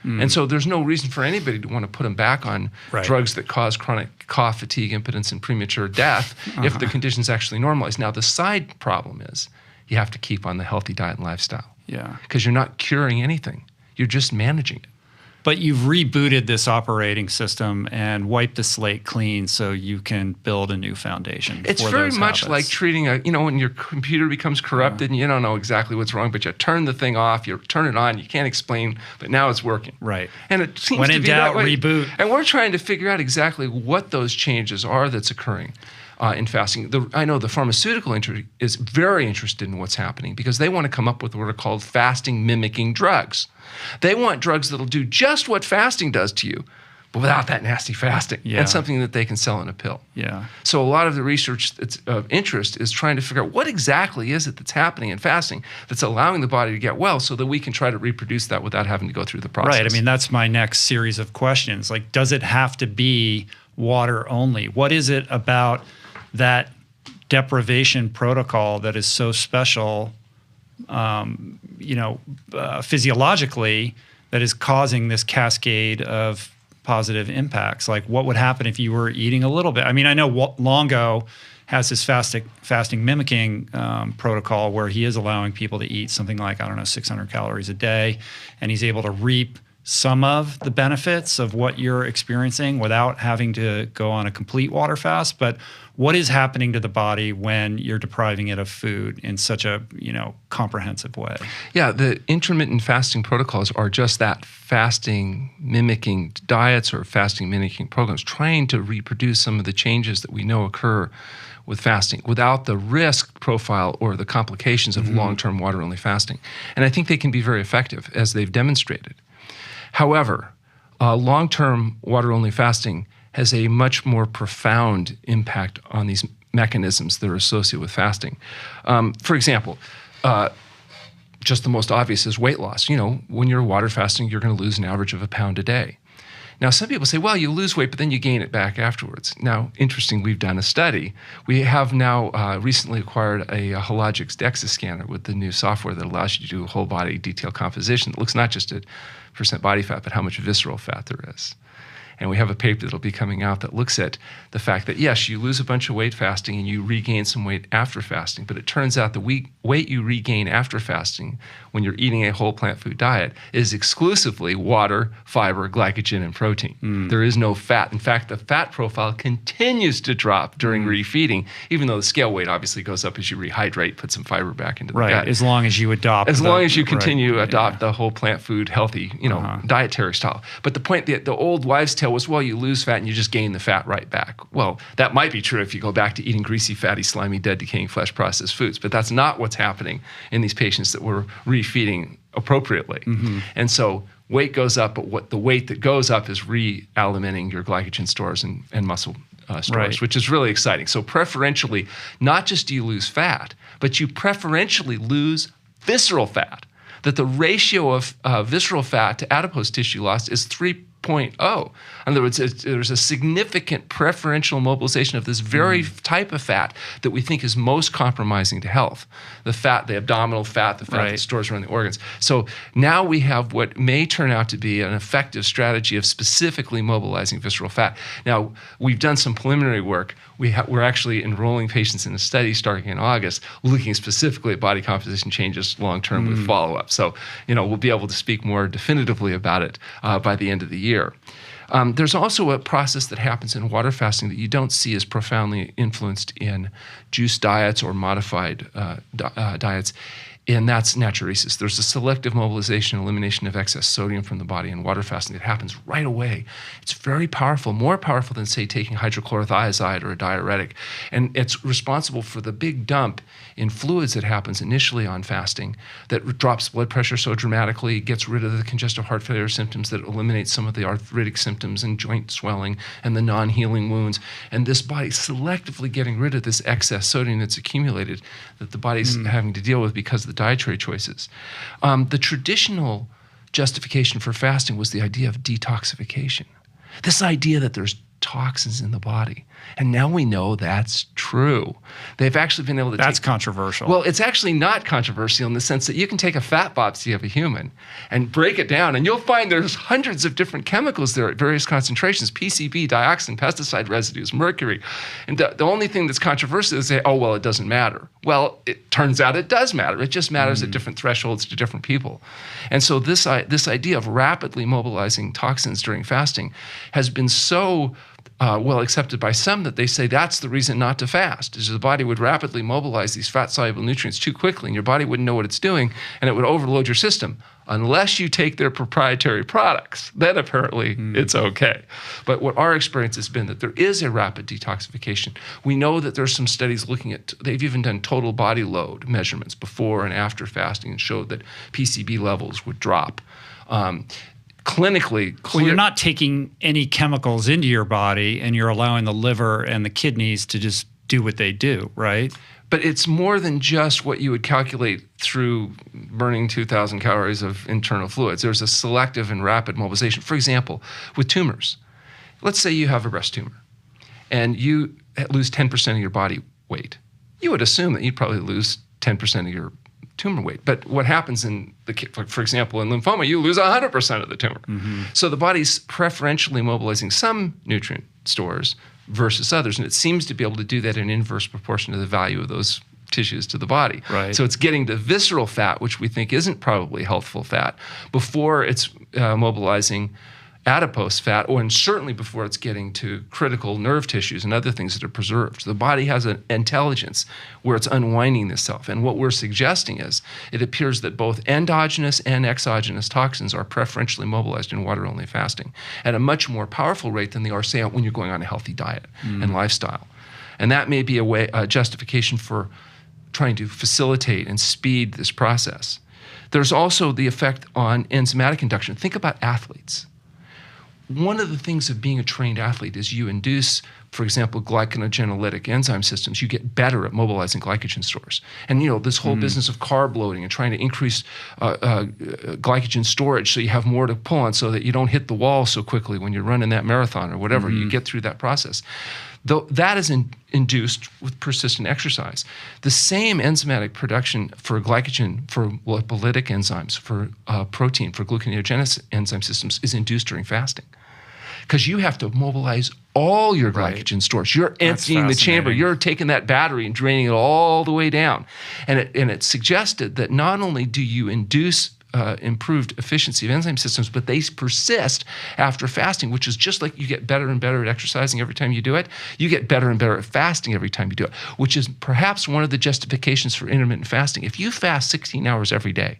And so there's no reason for anybody to want to put them back on drugs that cause chronic cough, fatigue, impotence, and premature death if the condition's actually normalized. Now, the side problem is you have to keep on the healthy diet and lifestyle. Yeah. Because you're not curing anything. You're just managing it. But you've rebooted this operating system and wiped the slate clean so you can build a new foundation. It's for very those much habits. like treating when your computer becomes corrupted and you don't know exactly what's wrong, but you turn the thing off, you turn it on, you can't explain, but now it's working. Right. And it seems when to in be doubt, that way. reboot. And we're trying to figure out exactly what those changes are that's occurring. in fasting. I know the pharmaceutical industry is very interested in what's happening because they want to come up with what are called fasting mimicking drugs. They want drugs that'll do just what fasting does to you, but without that nasty fasting, and something that they can sell in a pill. Yeah. So a lot of the research that's of interest is trying to figure out what exactly is it that's happening in fasting that's allowing the body to get well so that we can try to reproduce that without having to go through the process. Right. I mean, that's my next series of questions. Like, does it have to be water only? What is it about that deprivation protocol that is so special, physiologically, that is causing this cascade of positive impacts? Like, what would happen if you were eating a little bit? I mean, I know Longo has this fasting mimicking protocol where he is allowing people to eat something like, 600 calories a day, and he's able to reap some of the benefits of what you're experiencing without having to go on a complete water fast. But what is happening to the body when you're depriving it of food in such a comprehensive way? Yeah, the intermittent fasting protocols are just that, fasting mimicking diets or fasting mimicking programs, trying to reproduce some of the changes that we know occur with fasting without the risk profile or the complications of long-term water-only fasting. And I think they can be very effective, as they've demonstrated. However, long-term water-only fasting has a much more profound impact on these mechanisms that are associated with fasting. For example, just the most obvious is weight loss. When you're water fasting, you're going to lose an average of 1 pound a day. Now, some people say, well, you lose weight, but then you gain it back afterwards. Now, interesting, we've done a study. We have now recently acquired a Hologic DEXA scanner with the new software that allows you to do a whole body detailed composition that looks not just at percent body fat, but how much visceral fat there is. And we have a paper that'll be coming out that looks at the fact that, yes, you lose a bunch of weight fasting and you regain some weight after fasting, but it turns out the weight you regain after fasting when you're eating a whole plant food diet is exclusively water, fiber, glycogen, and protein. There is no fat. In fact, the fat profile continues to drop during refeeding, even though the scale weight obviously goes up as you rehydrate, put some fiber back into the gut. Right, as long as you adopt. As long as you continue to adopt the whole plant food, healthy, dietary style. But the point, the old wives' tale was, well, you lose fat and you just gain the fat right back. Well, that might be true if you go back to eating greasy, fatty, slimy, dead, decaying flesh processed foods, but that's not what's happening in these patients that we're refeeding appropriately. And so weight goes up, but the weight that goes up is re-alimenting your glycogen stores and muscle stores, which is really exciting. So preferentially, not just do you lose fat, but you preferentially lose visceral fat. That the ratio of visceral fat to adipose tissue loss is 3.0. In other words, there's a significant preferential mobilization of this very type of fat that we think is most compromising to health. The fat, the abdominal fat, the fat that stores around the organs. So now we have what may turn out to be an effective strategy of specifically mobilizing visceral fat. Now, we've done some preliminary work. We're actually enrolling patients in a study starting in August, looking specifically at body composition changes long-term with follow-up. So, we'll be able to speak more definitively about it by the end of the year. There's also a process that happens in water fasting that you don't see as profoundly influenced in juice diets or modified diets, and that's natriuresis. There's a selective mobilization and elimination of excess sodium from the body in water fasting that happens right away. It's very powerful, more powerful than, say, taking hydrochlorothiazide or a diuretic. And it's responsible for the big dump in fluids that happens initially on fasting that drops blood pressure so dramatically, gets rid of the congestive heart failure symptoms, that eliminates some of the arthritic symptoms and joint swelling and the non-healing wounds. And this body selectively getting rid of this excess sodium that's accumulated that the body's having to deal with because of the dietary choices. The traditional justification for fasting was the idea of detoxification. This idea that there's toxins in the body. And now we know that's true. They've actually been able to That's controversial. Well, it's actually not controversial in the sense that you can take a fat biopsy of a human and break it down, and you'll find there's hundreds of different chemicals there at various concentrations, PCB, dioxin, pesticide residues, mercury. And the only thing that's controversial is say, oh, well, it doesn't matter. Well, it turns out it does matter. It just matters at different thresholds to different people. And so this idea of rapidly mobilizing toxins during fasting has been so well accepted by some that they say that's the reason not to fast, is the body would rapidly mobilize these fat-soluble nutrients too quickly, and your body wouldn't know what it's doing, and it would overload your system. Unless you take their proprietary products, then apparently it's okay. But what our experience has been that there is a rapid detoxification. We know that there's some studies looking at, they've even done total body load measurements before and after fasting and showed that PCB levels would drop. Clinically, well, you're not taking any chemicals into your body, and you're allowing the liver and the kidneys to just do what they do, right? But it's more than just what you would calculate through burning 2,000 calories of internal fluids. There's a selective and rapid mobilization. For example, with tumors, let's say you have a breast tumor and you lose 10% of your body weight. You would assume that you'd probably lose 10% of your tumor weight. But what happens in for example, in lymphoma, you lose 100% of the tumor. So the body's preferentially mobilizing some nutrient stores versus others, and it seems to be able to do that in inverse proportion to the value of those tissues to the body. Right. So it's getting to visceral fat, which we think isn't probably healthful fat, before it's mobilizing adipose fat, and certainly before it's getting to critical nerve tissues and other things that are preserved. The body has an intelligence where it's unwinding itself. And what we're suggesting is it appears that both endogenous and exogenous toxins are preferentially mobilized in water-only fasting at a much more powerful rate than they are, say, when you're going on a healthy diet and lifestyle. And that may be a justification for trying to facilitate and speed this process. There's also the effect on enzymatic induction. Think about athletes. One of the things of being a trained athlete is you induce, for example, glycogenolytic enzyme systems. You get better at mobilizing glycogen stores. And, this whole business of carb loading and trying to increase glycogen storage so you have more to pull on so that you don't hit the wall so quickly when you're running that marathon or whatever. You get through that process. Though that is induced with persistent exercise. The same enzymatic production for glycogen, for lipolytic enzymes, for protein, for gluconeogenesis enzyme systems is induced during fasting. Because you have to mobilize all your glycogen stores. You're emptying the chamber. You're taking that battery and draining it all the way down. And it suggested that not only do you induce improved efficiency of enzyme systems, but they persist after fasting, which is just like you get better and better at exercising every time you do it. You get better and better at fasting every time you do it, which is perhaps one of the justifications for intermittent fasting. If you fast 16 hours every day,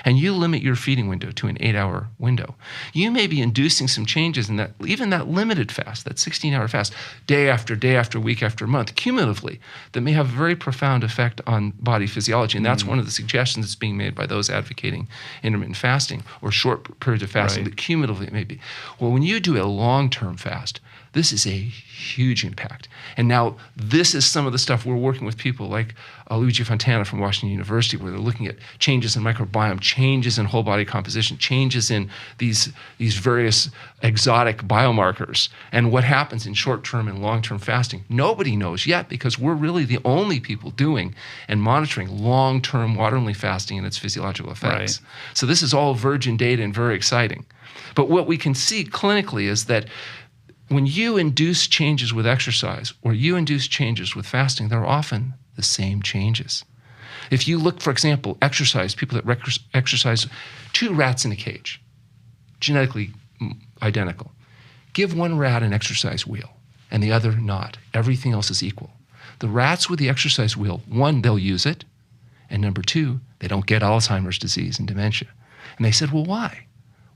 and you limit your feeding window to an 8-hour window, you may be inducing some changes in that, even that limited fast, that 16-hour fast, day after day after week after month, cumulatively, that may have a very profound effect on body physiology. And that's one of the suggestions that's being made by those advocating intermittent fasting or short periods of fasting, that cumulatively it may be. Well, when you do a long-term fast, this is a huge impact. And now this is some of the stuff we're working with people like Luigi Fontana from Washington University, where they're looking at changes in microbiome, changes in whole body composition, changes in these various exotic biomarkers, and what happens in short-term and long-term fasting. Nobody knows yet, because we're really the only people doing and monitoring long-term water-only fasting and its physiological effects. So this is all virgin data and very exciting. But what we can see clinically is that when you induce changes with exercise or you induce changes with fasting, they're often the same changes. If you look, for example, people that exercise 2 rats in a cage, genetically identical. Give one rat an exercise wheel and the other not. Everything else is equal. The rats with the exercise wheel, 1, they'll use it, and number 2, they don't get Alzheimer's disease and dementia. And they said, well, why?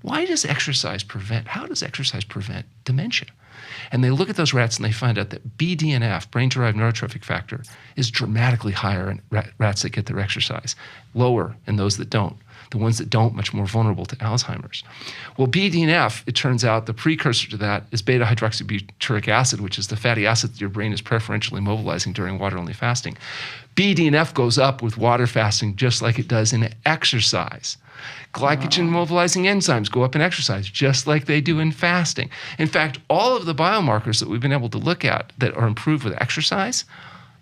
How does exercise prevent dementia? And they look at those rats and they find out that BDNF, brain-derived neurotrophic factor, is dramatically higher in rats that get their exercise, lower in those that don't. The ones that don't, much more vulnerable to Alzheimer's. Well, BDNF, it turns out the precursor to that is beta-hydroxybutyric acid, which is the fatty acid that your brain is preferentially mobilizing during water-only fasting. BDNF goes up with water fasting just like it does in exercise. Glycogen mobilizing enzymes go up in exercise just like they do in fasting. In fact, all of the biomarkers that we've been able to look at that are improved with exercise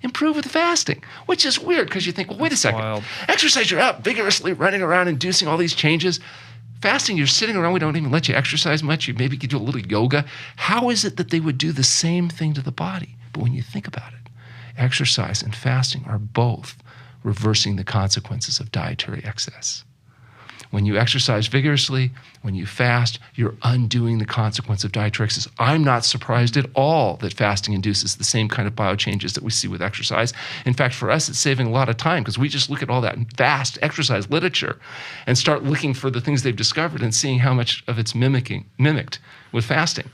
improve with fasting, which is weird because you think, well, wait a second. Wild. Exercise, you're out vigorously running around inducing all these changes. Fasting, you're sitting around, we don't even let you exercise much. You maybe could do a little yoga. How is it that they would do the same thing to the body? But when you think about it, exercise and fasting are both reversing the consequences of dietary excess. When you exercise vigorously, when you fast, you're undoing the consequence of diatrexis. I'm not surprised at all that fasting induces the same kind of biochanges that we see with exercise. In fact, for us, it's saving a lot of time because we just look at all that vast exercise literature and start looking for the things they've discovered and seeing how much of it's mimicked with fasting.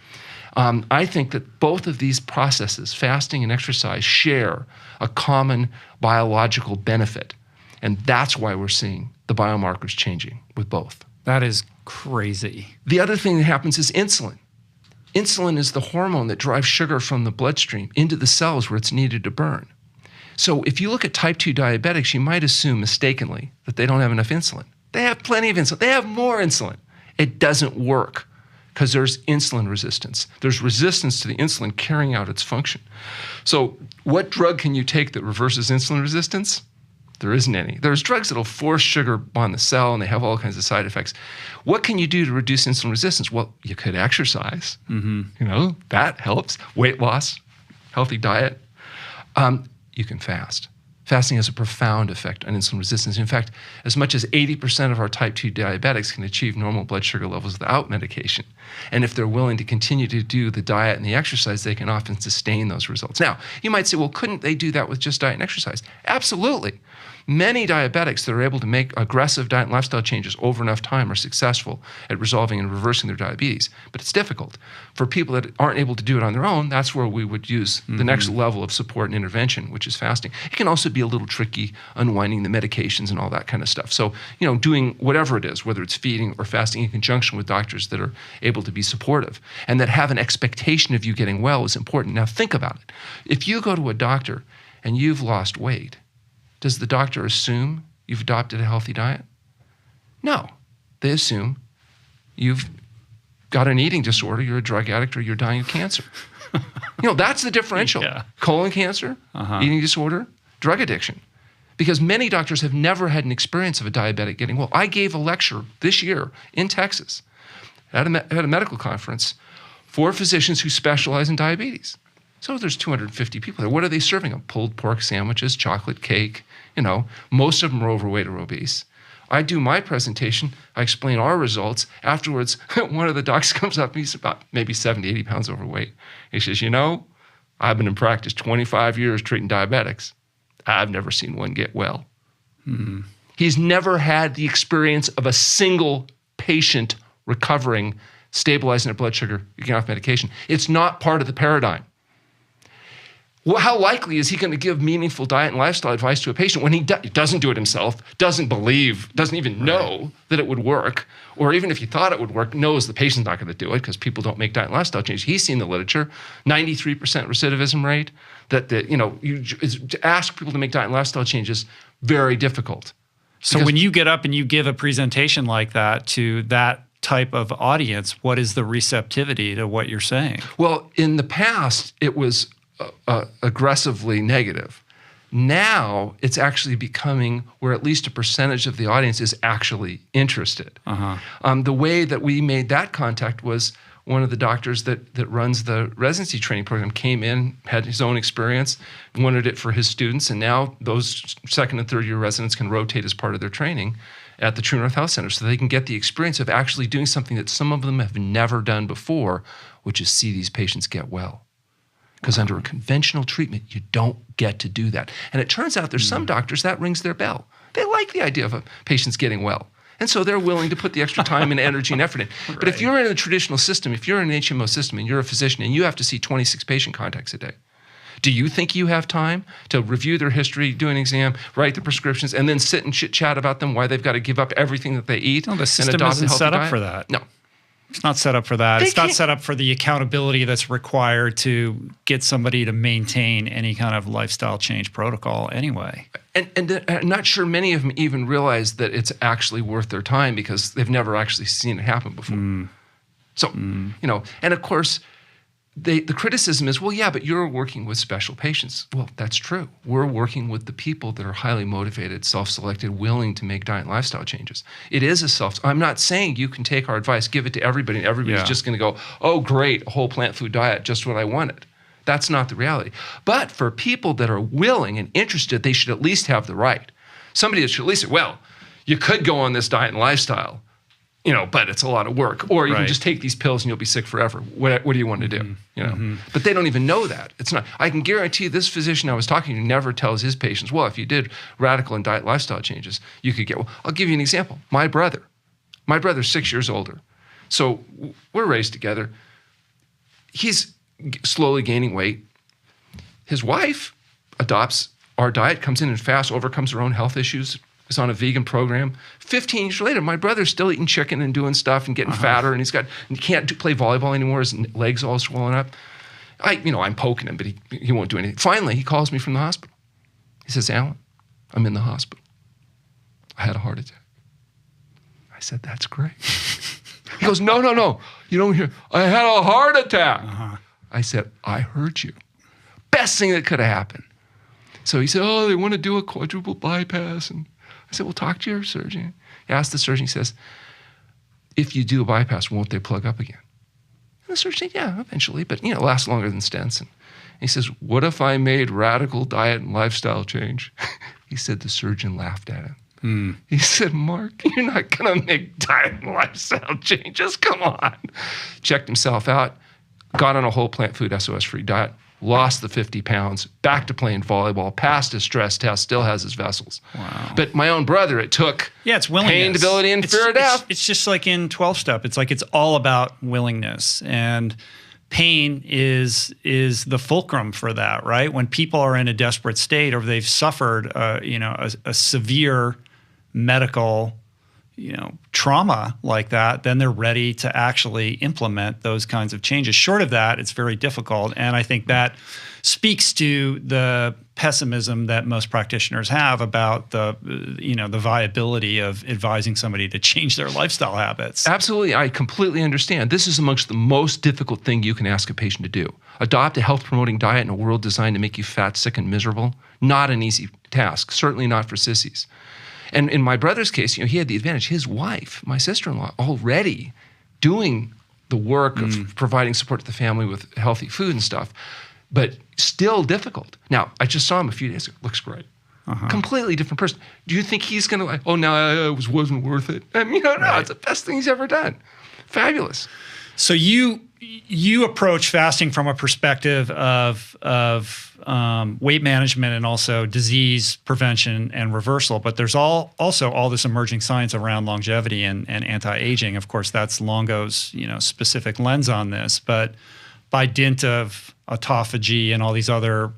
I think that both of these processes, fasting and exercise, share a common biological benefit. And that's why we're seeing the biomarkers changing with both. That is crazy. The other thing that happens is insulin. Insulin is the hormone that drives sugar from the bloodstream into the cells where it's needed to burn. So if you look at type 2 diabetics, you might assume mistakenly that they don't have enough insulin. They have plenty of insulin. They have more insulin. It doesn't work because there's insulin resistance. There's resistance to the insulin carrying out its function. So what drug can you take that reverses insulin resistance? There isn't any. There's drugs that'll force sugar on the cell, and they have all kinds of side effects. What can you do to reduce insulin resistance? Well, you could exercise. You know, that helps. Weight loss, healthy diet. You can fast. Fasting has a profound effect on insulin resistance. In fact, as much as 80% of our type 2 diabetics can achieve normal blood sugar levels without medication. And if they're willing to continue to do the diet and the exercise, they can often sustain those results. Now, you might say, well, couldn't they do that with just diet and exercise? Absolutely. Many diabetics that are able to make aggressive diet and lifestyle changes over enough time are successful at resolving and reversing their diabetes, but it's difficult. For people that aren't able to do it on their own, that's where we would use the next level of support and intervention, which is fasting. It can also be a little tricky unwinding the medications and all that kind of stuff. So, you know, doing whatever it is, whether it's feeding or fasting in conjunction with doctors that are able to be supportive and that have an expectation of you getting well is important. Now think about it. If you go to a doctor and you've lost weight, does the doctor assume you've adopted a healthy diet? No. They assume you've got an eating disorder, you're a drug addict, or you're dying of cancer. You know, that's the differential. Yeah. Colon cancer, eating disorder, drug addiction. Because many doctors have never had an experience of a diabetic getting well. I gave a lecture this year in Texas at a medical conference for physicians who specialize in diabetes. So there's 250 people there. What are they serving them? Pulled pork sandwiches, chocolate cake. You know, most of them are overweight or obese. I do my presentation. I explain our results. Afterwards, one of the docs comes up. He's about maybe 70, 80 pounds overweight. He says, you know, I've been in practice 25 years treating diabetics. I've never seen one get well. He's never had the experience of a single patient recovering, stabilizing their blood sugar, getting off medication. It's not part of the paradigm. Well, how likely is he going to give meaningful diet and lifestyle advice to a patient when he doesn't do it himself, doesn't believe, doesn't even know that it would work, or even if he thought it would work, knows the patient's not going to do it because people don't make diet and lifestyle changes. He's seen the literature, 93% recidivism rate, that to ask people to make diet and lifestyle changes, very difficult. So when you get up and you give a presentation like that to that type of audience, what is the receptivity to what you're saying? Well, in the past, it was aggressively negative. Now it's actually becoming where at least a percentage of the audience is actually interested. The way that we made that contact was one of the doctors that runs the residency training program came in, had his own experience, wanted it for his students, and now those second and third year residents can rotate as part of their training at the True North Health Center so they can get the experience of actually doing something that some of them have never done before, which is see these patients get well. Because under a conventional treatment, you don't get to do that. And it turns out there's some doctors that rings their bell. They like the idea of a patient's getting well. And so they're willing to put the extra time and energy and effort in. But if you're in a traditional system, if you're in an HMO system and you're a physician and you have to see 26 patient contacts a day, do you think you have time to review their history, do an exam, write the prescriptions, and then sit and chit-chat about them, why they've got to give up everything that they eat? No, the system isn't set up for that. No. It's not set up for that. It's not set up for the accountability that's required to get somebody to maintain any kind of lifestyle change protocol anyway. And I'm not sure many of them even realize that it's actually worth their time because they've never actually seen it happen before. So, you know, and of course, the criticism is, well, yeah, but you're working with special patients. Well, that's true. We're working with the people that are highly motivated, self-selected, willing to make diet and lifestyle changes. It is I'm not saying you can take our advice, give it to everybody, and everybody's just going to go, oh, great, a whole plant food diet, just what I wanted. That's not the reality. But for people that are willing and interested, they should at least have the right. Somebody that should at least say, well, you could go on this diet and lifestyle, you know, but it's a lot of work. Or you can Right. just take these pills and you'll be sick forever. What do you want to do? You know, but they don't even know that. It's not. I can guarantee you this physician I was talking to never tells his patients, well, if you did radical and diet lifestyle changes, you could get. Well, I'll give you an example. My brother's 6 years older, so we're raised together. He's slowly gaining weight. His wife adopts our diet, comes in and fasts, overcomes her own health issues, is on a vegan program. 15 years later, my brother's still eating chicken and doing stuff and getting fatter, and he can't play volleyball anymore. His legs all swollen up. I'm poking him, but he won't do anything. Finally, he calls me from the hospital. He says, Alan, I'm in the hospital. I had a heart attack. I said, that's great. He goes, no. You don't hear, I had a heart attack. I said, I heard you. Best thing that could have happened. So he said, they want to do a quadruple bypass. And I said, well, talk to your surgeon. He asked the surgeon, he says, if you do a bypass, won't they plug up again? And the surgeon said, yeah, eventually, but it lasts longer than stents. And he says, what if I made radical diet and lifestyle change? He said, the surgeon laughed at him. He said, Mark, you're not going to make diet and lifestyle changes. Come on. Checked himself out, got on a whole plant food SOS-free diet, lost the 50 pounds, back to playing volleyball, passed his stress test, still has his vessels. Wow. But my own brother, it took it's willingness. pain, debility, and fear of death. It's just like in 12-step. It's like it's all about willingness. And pain is the fulcrum for that, right? When people are in a desperate state or they've suffered a severe medical trauma like that, then they're ready to actually implement those kinds of changes. Short of that, it's very difficult. And I think that speaks to the pessimism that most practitioners have about the viability of advising somebody to change their lifestyle habits. Absolutely. I completely understand. This is amongst the most difficult thing you can ask a patient to do. Adopt a health-promoting diet in a world designed to make you fat, sick, and miserable. Not an easy task. Certainly not for sissies. And in my brother's case, he had the advantage. His wife, my sister-in-law, already doing the work of providing support to the family with healthy food and stuff, but still difficult. Now, I just saw him a few days ago. Looks great. Completely different person. Do you think he's going to no, it wasn't worth it? I mean, no, it's the best thing he's ever done. Fabulous. So you approach fasting from a perspective of weight management and also disease prevention and reversal, but there's also all this emerging science around longevity and anti-aging. Of course, that's Longo's specific lens on this, but by dint of autophagy and all these other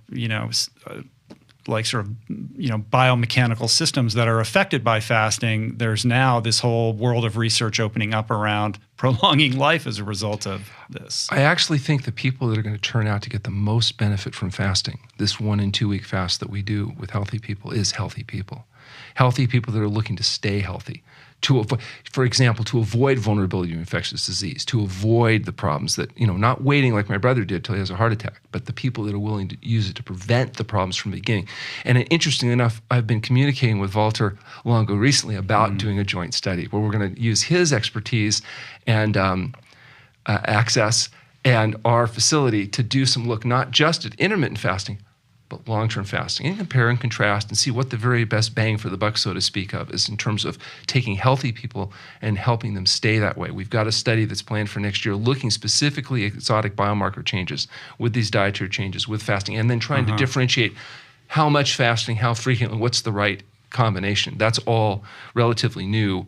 biomechanical systems that are affected by fasting, there's now this whole world of research opening up around prolonging life as a result of this. I actually think the people that are going to turn out to get the most benefit from fasting, this 1 and 2 week fast that we do with healthy people, is healthy people. Healthy people that are looking to stay healthy. For example, to avoid vulnerability to infectious disease, to avoid the problems that, not waiting like my brother did till he has a heart attack, but the people that are willing to use it to prevent the problems from the beginning. And interestingly enough, I've been communicating with Walter Longo recently about doing a joint study where we're going to use his expertise and access and our facility to do some look not just at intermittent fasting, but long-term fasting, and compare and contrast and see what the very best bang for the buck, so to speak of, is in terms of taking healthy people and helping them stay that way. We've got a study that's planned for next year looking specifically at exotic biomarker changes with these dietary changes, with fasting, and then trying to differentiate how much fasting, how frequently, what's the right combination. That's all relatively new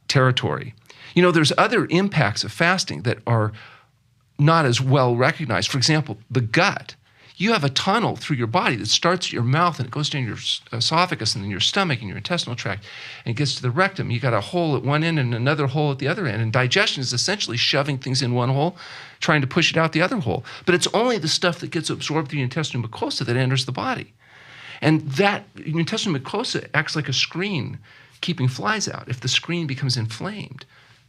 territory. There's other impacts of fasting that are not as well recognized. For example, the gut. You have a tunnel through your body that starts at your mouth and it goes down your esophagus and then your stomach and your intestinal tract and gets to the rectum. You got a hole at one end and another hole at the other end. And digestion is essentially shoving things in one hole, trying to push it out the other hole. But it's only the stuff that gets absorbed through your intestinal mucosa that enters the body. And that your intestinal mucosa acts like a screen keeping flies out. If the screen becomes inflamed,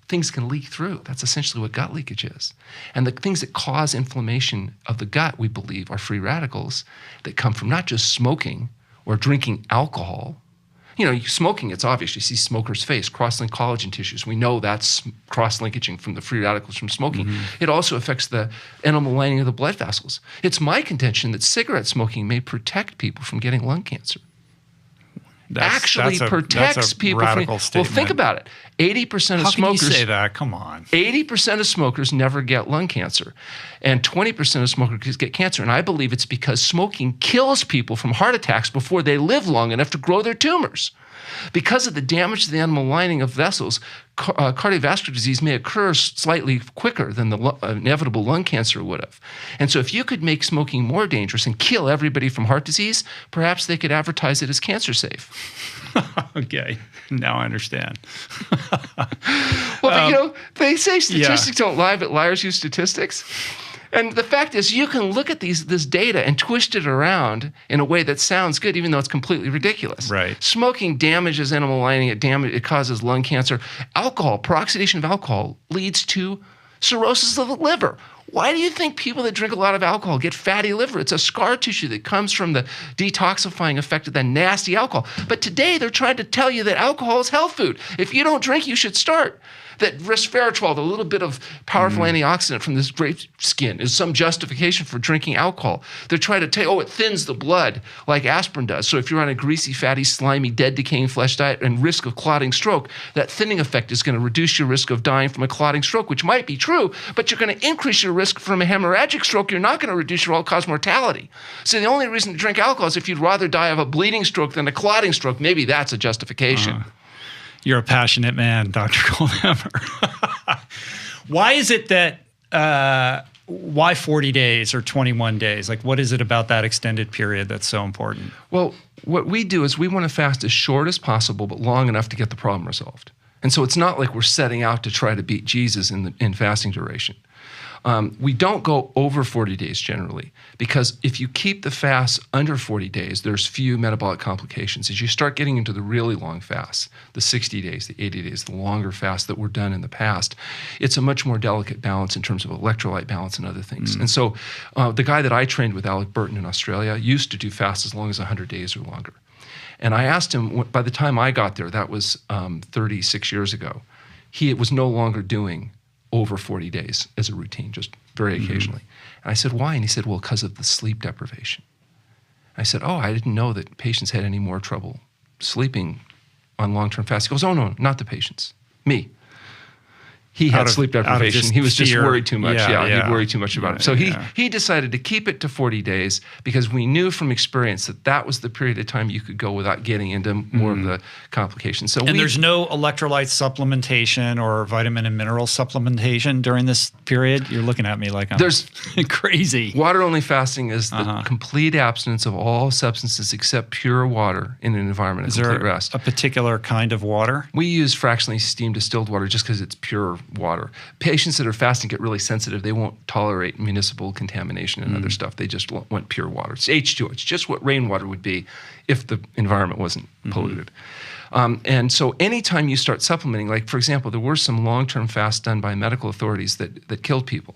things can leak through. That's essentially what gut leakage is. And the things that cause inflammation of the gut, we believe, are free radicals that come from not just smoking or drinking alcohol. Smoking, it's obvious. You see smokers' face, cross-linked collagen tissues. We know that's cross-linkaging from the free radicals from smoking. It also affects the enamel lining of the blood vessels. It's my contention that cigarette smoking may protect people from getting lung cancer. actually protects that's a people radical from. statement. Well, think about it. 80% of How can you smokers say that? Come on. 80% of smokers never get lung cancer, and 20% of smokers get cancer. And I believe it's because smoking kills people from heart attacks before they live long enough to grow their tumors. Because of the damage to the animal lining of vessels, cardiovascular disease may occur slightly quicker than the inevitable lung cancer would have. And so if you could make smoking more dangerous and kill everybody from heart disease, perhaps they could advertise it as cancer safe. Okay, now I understand. Well, they say statistics don't lie, but liars use statistics. And the fact is, you can look at this data and twist it around in a way that sounds good, even though it's completely ridiculous. Right. Smoking damages animal lining. It causes lung cancer. Alcohol, peroxidation of alcohol, leads to cirrhosis of the liver. Why do you think people that drink a lot of alcohol get fatty liver? It's a scar tissue that comes from the detoxifying effect of that nasty alcohol. But today they're trying to tell you that alcohol is health food. If you don't drink, you should start. That resveratrol, the little bit of powerful antioxidant from this grape skin, is some justification for drinking alcohol. They're trying to tell you, it thins the blood like aspirin does. So if you're on a greasy, fatty, slimy, dead, decaying flesh diet and risk of clotting stroke, that thinning effect is going to reduce your risk of dying from a clotting stroke, which might be true, but you're going to increase your risk from a hemorrhagic stroke. You're not going to reduce your all-cause mortality. So the only reason to drink alcohol is if you'd rather die of a bleeding stroke than a clotting stroke. Maybe that's a justification. You're a passionate man, Dr. Goldhammer. Why is it that, why 40 days or 21 days? Like, what is it about that extended period that's so important? Well, what we do is we want to fast as short as possible, but long enough to get the problem resolved. And so it's not like we're setting out to try to beat Jesus in fasting duration. We don't go over 40 days generally, because if you keep the fast under 40 days, there's few metabolic complications. As you start getting into the really long fasts, the 60 days, the 80 days, the longer fasts that were done in the past, it's a much more delicate balance in terms of electrolyte balance and other things. And so the guy that I trained with, Alec Burton in Australia, used to do fasts as long as 100 days or longer. And I asked him, by the time I got there, that was 36 years ago, he was no longer doing over 40 days as a routine, just very occasionally. And I said, why? And he said, well, because of the sleep deprivation. I said, oh, I didn't know that patients had any more trouble sleeping on long-term fast. He goes, oh, no, not the patients, me. He had sleep deprivation. He was just worried too much. Yeah, he'd worry too much about it. So he decided to keep it to 40 days because we knew from experience that that was the period of time you could go without getting into more of the complications. So there's no electrolyte supplementation or vitamin and mineral supplementation during this period? You're looking at me like I'm crazy. Water-only fasting is the complete abstinence of all substances except pure water in an environment of complete rest. A particular kind of water? We use fractionally steamed distilled water just because it's pure water. Patients that are fasting get really sensitive. They won't tolerate municipal contamination and other stuff. They just want pure water. It's H2O. It's just what rainwater would be if the environment wasn't polluted. And so anytime you start supplementing, like for example, there were some long-term fasts done by medical authorities that killed people.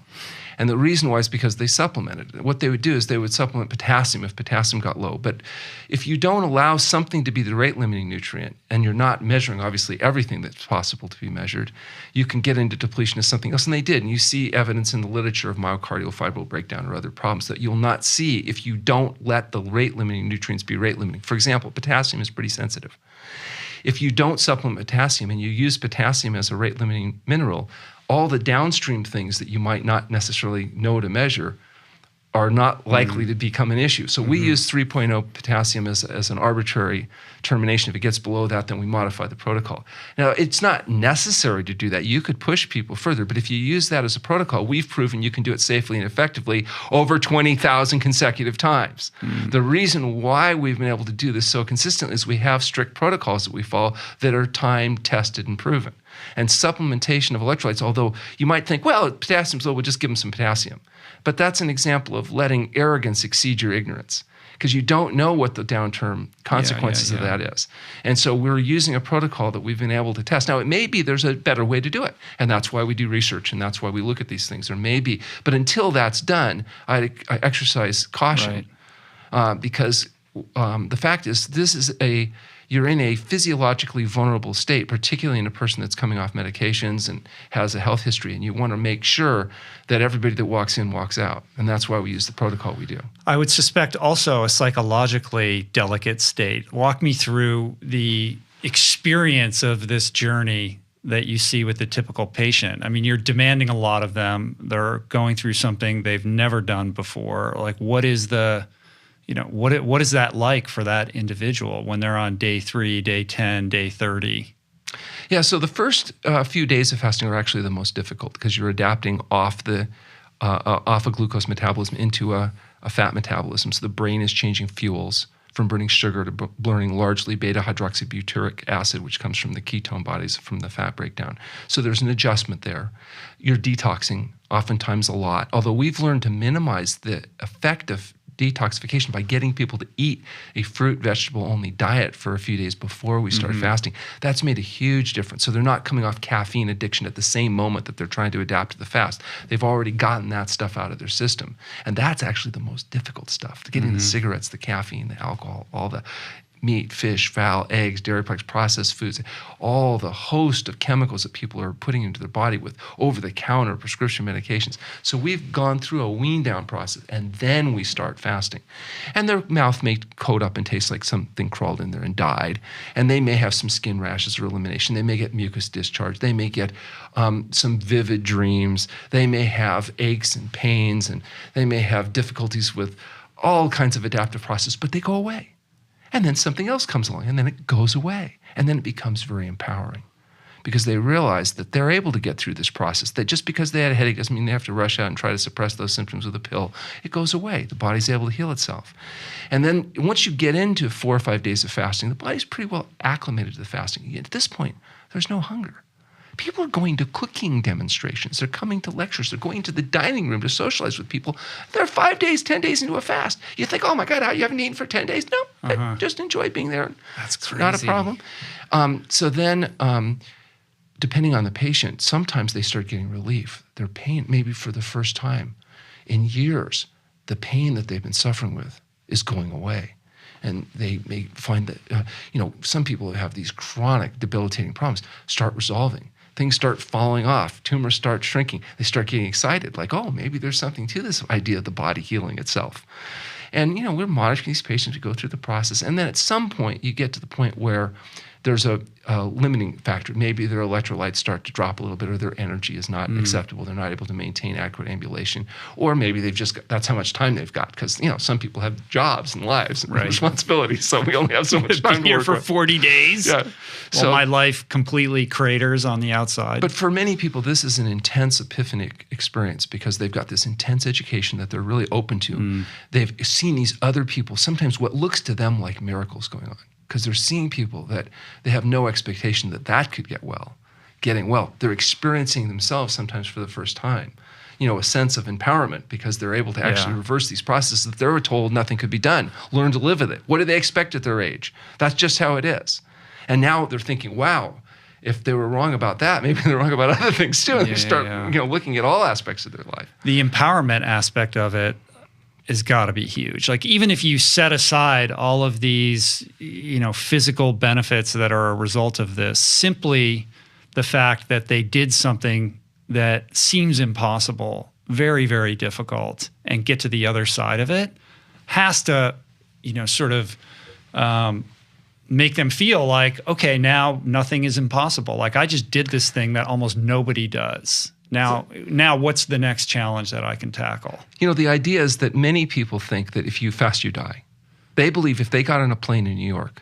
And the reason why is because they supplemented. What they would do is they would supplement potassium if potassium got low. But if you don't allow something to be the rate-limiting nutrient, and you're not measuring, obviously, everything that's possible to be measured, you can get into depletion of something else. And they did. And you see evidence in the literature of myocardial fibril breakdown or other problems that you'll not see if you don't let the rate-limiting nutrients be rate-limiting. For example, potassium is pretty sensitive. If you don't supplement potassium and you use potassium as a rate-limiting mineral, all the downstream things that you might not necessarily know to measure are not likely to become an issue. So we use 3.0 potassium as an arbitrary termination. If it gets below that, then we modify the protocol. Now, it's not necessary to do that. You could push people further, but if you use that as a protocol, we've proven you can do it safely and effectively over 20,000 consecutive times. The reason why we've been able to do this so consistently is we have strict protocols that we follow that are time-tested and proven. And supplementation of electrolytes, although you might think, well, potassium's low, we'll just give them some potassium. But that's an example of letting arrogance exceed your ignorance, because you don't know what the downterm consequences of that is. And so we're using a protocol that we've been able to test. Now, it may be there's a better way to do it, and that's why we do research, and that's why we look at these things. There may be. But until that's done, I exercise caution because the fact is this is you're in a physiologically vulnerable state, particularly in a person that's coming off medications and has a health history, and you want to make sure that everybody that walks in walks out. And that's why we use the protocol we do. I would suspect also a psychologically delicate state. Walk me through the experience of this journey that you see with the typical patient. I mean, you're demanding a lot of them. They're going through something they've never done before. Like, what is the, what is that like for that individual when they're on day 3, day 10, day 30? Yeah, so the first few days of fasting are actually the most difficult because you're adapting off a glucose metabolism into a fat metabolism. So the brain is changing fuels from burning sugar to burning largely beta-hydroxybutyric acid, which comes from the ketone bodies from the fat breakdown. So there's an adjustment there. You're detoxing oftentimes a lot, although we've learned to minimize the effect of detoxification by getting people to eat a fruit, vegetable-only diet for a few days before we start fasting. That's made a huge difference. So they're not coming off caffeine addiction at the same moment that they're trying to adapt to the fast. They've already gotten that stuff out of their system. And that's actually the most difficult stuff, getting the cigarettes, the caffeine, the alcohol, all the meat, fish, fowl, eggs, dairy products, processed foods, all the host of chemicals that people are putting into their body with over-the-counter prescription medications. So we've gone through a wean-down process, and then we start fasting. And their mouth may coat up and taste like something crawled in there and died, and they may have some skin rashes or elimination. They may get mucus discharge. They may get some vivid dreams. They may have aches and pains, and they may have difficulties with all kinds of adaptive processes, but they go away. And then something else comes along, and then it goes away. And then it becomes very empowering because they realize that they're able to get through this process, that just because they had a headache doesn't mean they have to rush out and try to suppress those symptoms with a pill. It goes away. The body's able to heal itself. And then once you get into 4 or 5 days of fasting, the body's pretty well acclimated to the fasting. At this point, there's no hunger. People are going to cooking demonstrations. They're coming to lectures. They're going to the dining room to socialize with people. They're 5 days, 10 days into a fast. You think, oh my God, you haven't eaten for 10 days? No, I just enjoy being there. That's crazy. It's not a problem. So then, depending on the patient, sometimes they start getting relief. Their pain, maybe for the first time in years, the pain that they've been suffering with is going away. And they may find that, some people who have these chronic debilitating problems start resolving. Things start falling off. Tumors start shrinking. They start getting excited, like, oh, maybe there's something to this idea of the body healing itself. And, we're monitoring these patients. We go through the process. And then at some point, you get to the point where there's a limiting factor. Maybe their electrolytes start to drop a little bit, or their energy is not acceptable. They're not able to maintain adequate ambulation. Or maybe that's how much time they've got. Because, some people have jobs and lives and responsibilities. So we only have so much time to here work for with. 40 days. Yeah. So my life completely craters on the outside. But for many people, this is an intense epiphanic experience because they've got this intense education that they're really open to. They've seen these other people, sometimes what looks to them like miracles going on, because they're seeing people that they have no expectation that could getting well. They're experiencing themselves sometimes for the first time, a sense of empowerment because they're able to actually reverse these processes that they were told nothing could be done. Learn to live with it. What do they expect at their age? That's just how it is. And now they're thinking, wow, if they were wrong about that, maybe they're wrong about other things too. And they start looking at all aspects of their life. The empowerment aspect of it has got to be huge. Like, even if you set aside all of these, physical benefits that are a result of this, simply the fact that they did something that seems impossible, very, very difficult, and get to the other side of it has to, make them feel like, okay, now nothing is impossible. Like, I just did this thing that almost nobody does. Now, what's the next challenge that I can tackle? The idea is that many people think that if you fast, you die. They believe if they got on a plane in New York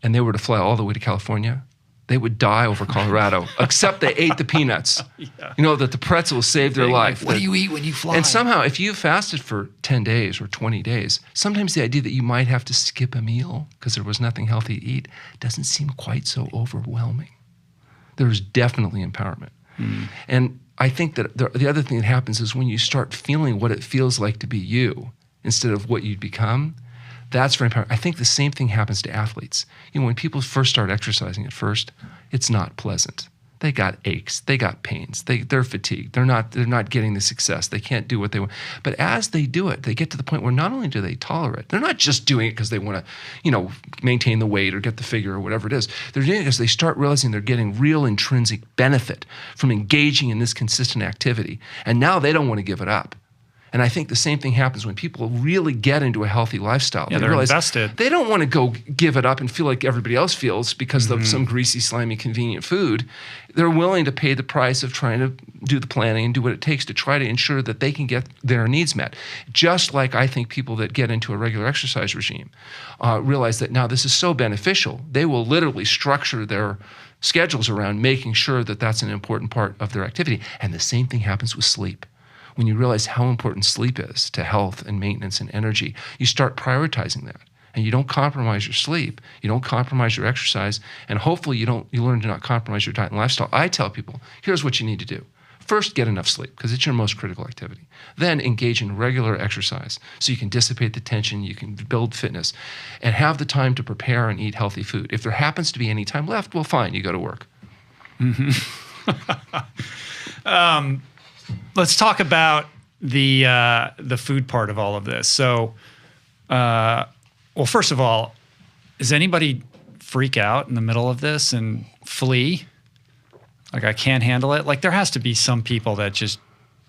and they were to fly all the way to California, they would die over Colorado, except they ate the peanuts. That the pretzel saved their life. What do you eat when you fly? And somehow, if you fasted for 10 days or 20 days, sometimes the idea that you might have to skip a meal because there was nothing healthy to eat doesn't seem quite so overwhelming. There's definitely empowerment. And I think that the other thing that happens is when you start feeling what it feels like to be you instead of what you'd become, that's very important. I think the same thing happens to athletes. When people first start exercising at first, it's not pleasant. They got aches, they got pains, they're fatigued, they're not getting the success, they can't do what they want. But as they do it, they get to the point where not only do they tolerate, they're not just doing it because they want to, maintain the weight or get the figure or whatever it is. They're doing it because they start realizing they're getting real intrinsic benefit from engaging in this consistent activity. And now they don't want to give it up. And I think the same thing happens when people really get into a healthy lifestyle. Yeah, they they're realize invested. they don't want to go give it up and feel like everybody else feels because of some greasy, slimy, convenient food. They're willing to pay the price of trying to do the planning and do what it takes to try to ensure that they can get their needs met. Just like I think people that get into a regular exercise regime realize that now this is so beneficial, they will literally structure their schedules around making sure that that's an important part of their activity. And the same thing happens with sleep. When you realize how important sleep is to health and maintenance and energy, you start prioritizing that. And you don't compromise your sleep, you don't compromise your exercise, and hopefully you learn to not compromise your diet and lifestyle. I tell people, here's what you need to do. First, get enough sleep, because it's your most critical activity. Then engage in regular exercise so you can dissipate the tension, you can build fitness, and have the time to prepare and eat healthy food. If there happens to be any time left, well, fine, you go to work. Let's talk about the food part of all of this. So, well, first of all, does anybody freak out in the middle of this and flee? Like, I can't handle it? Like, there has to be some people that just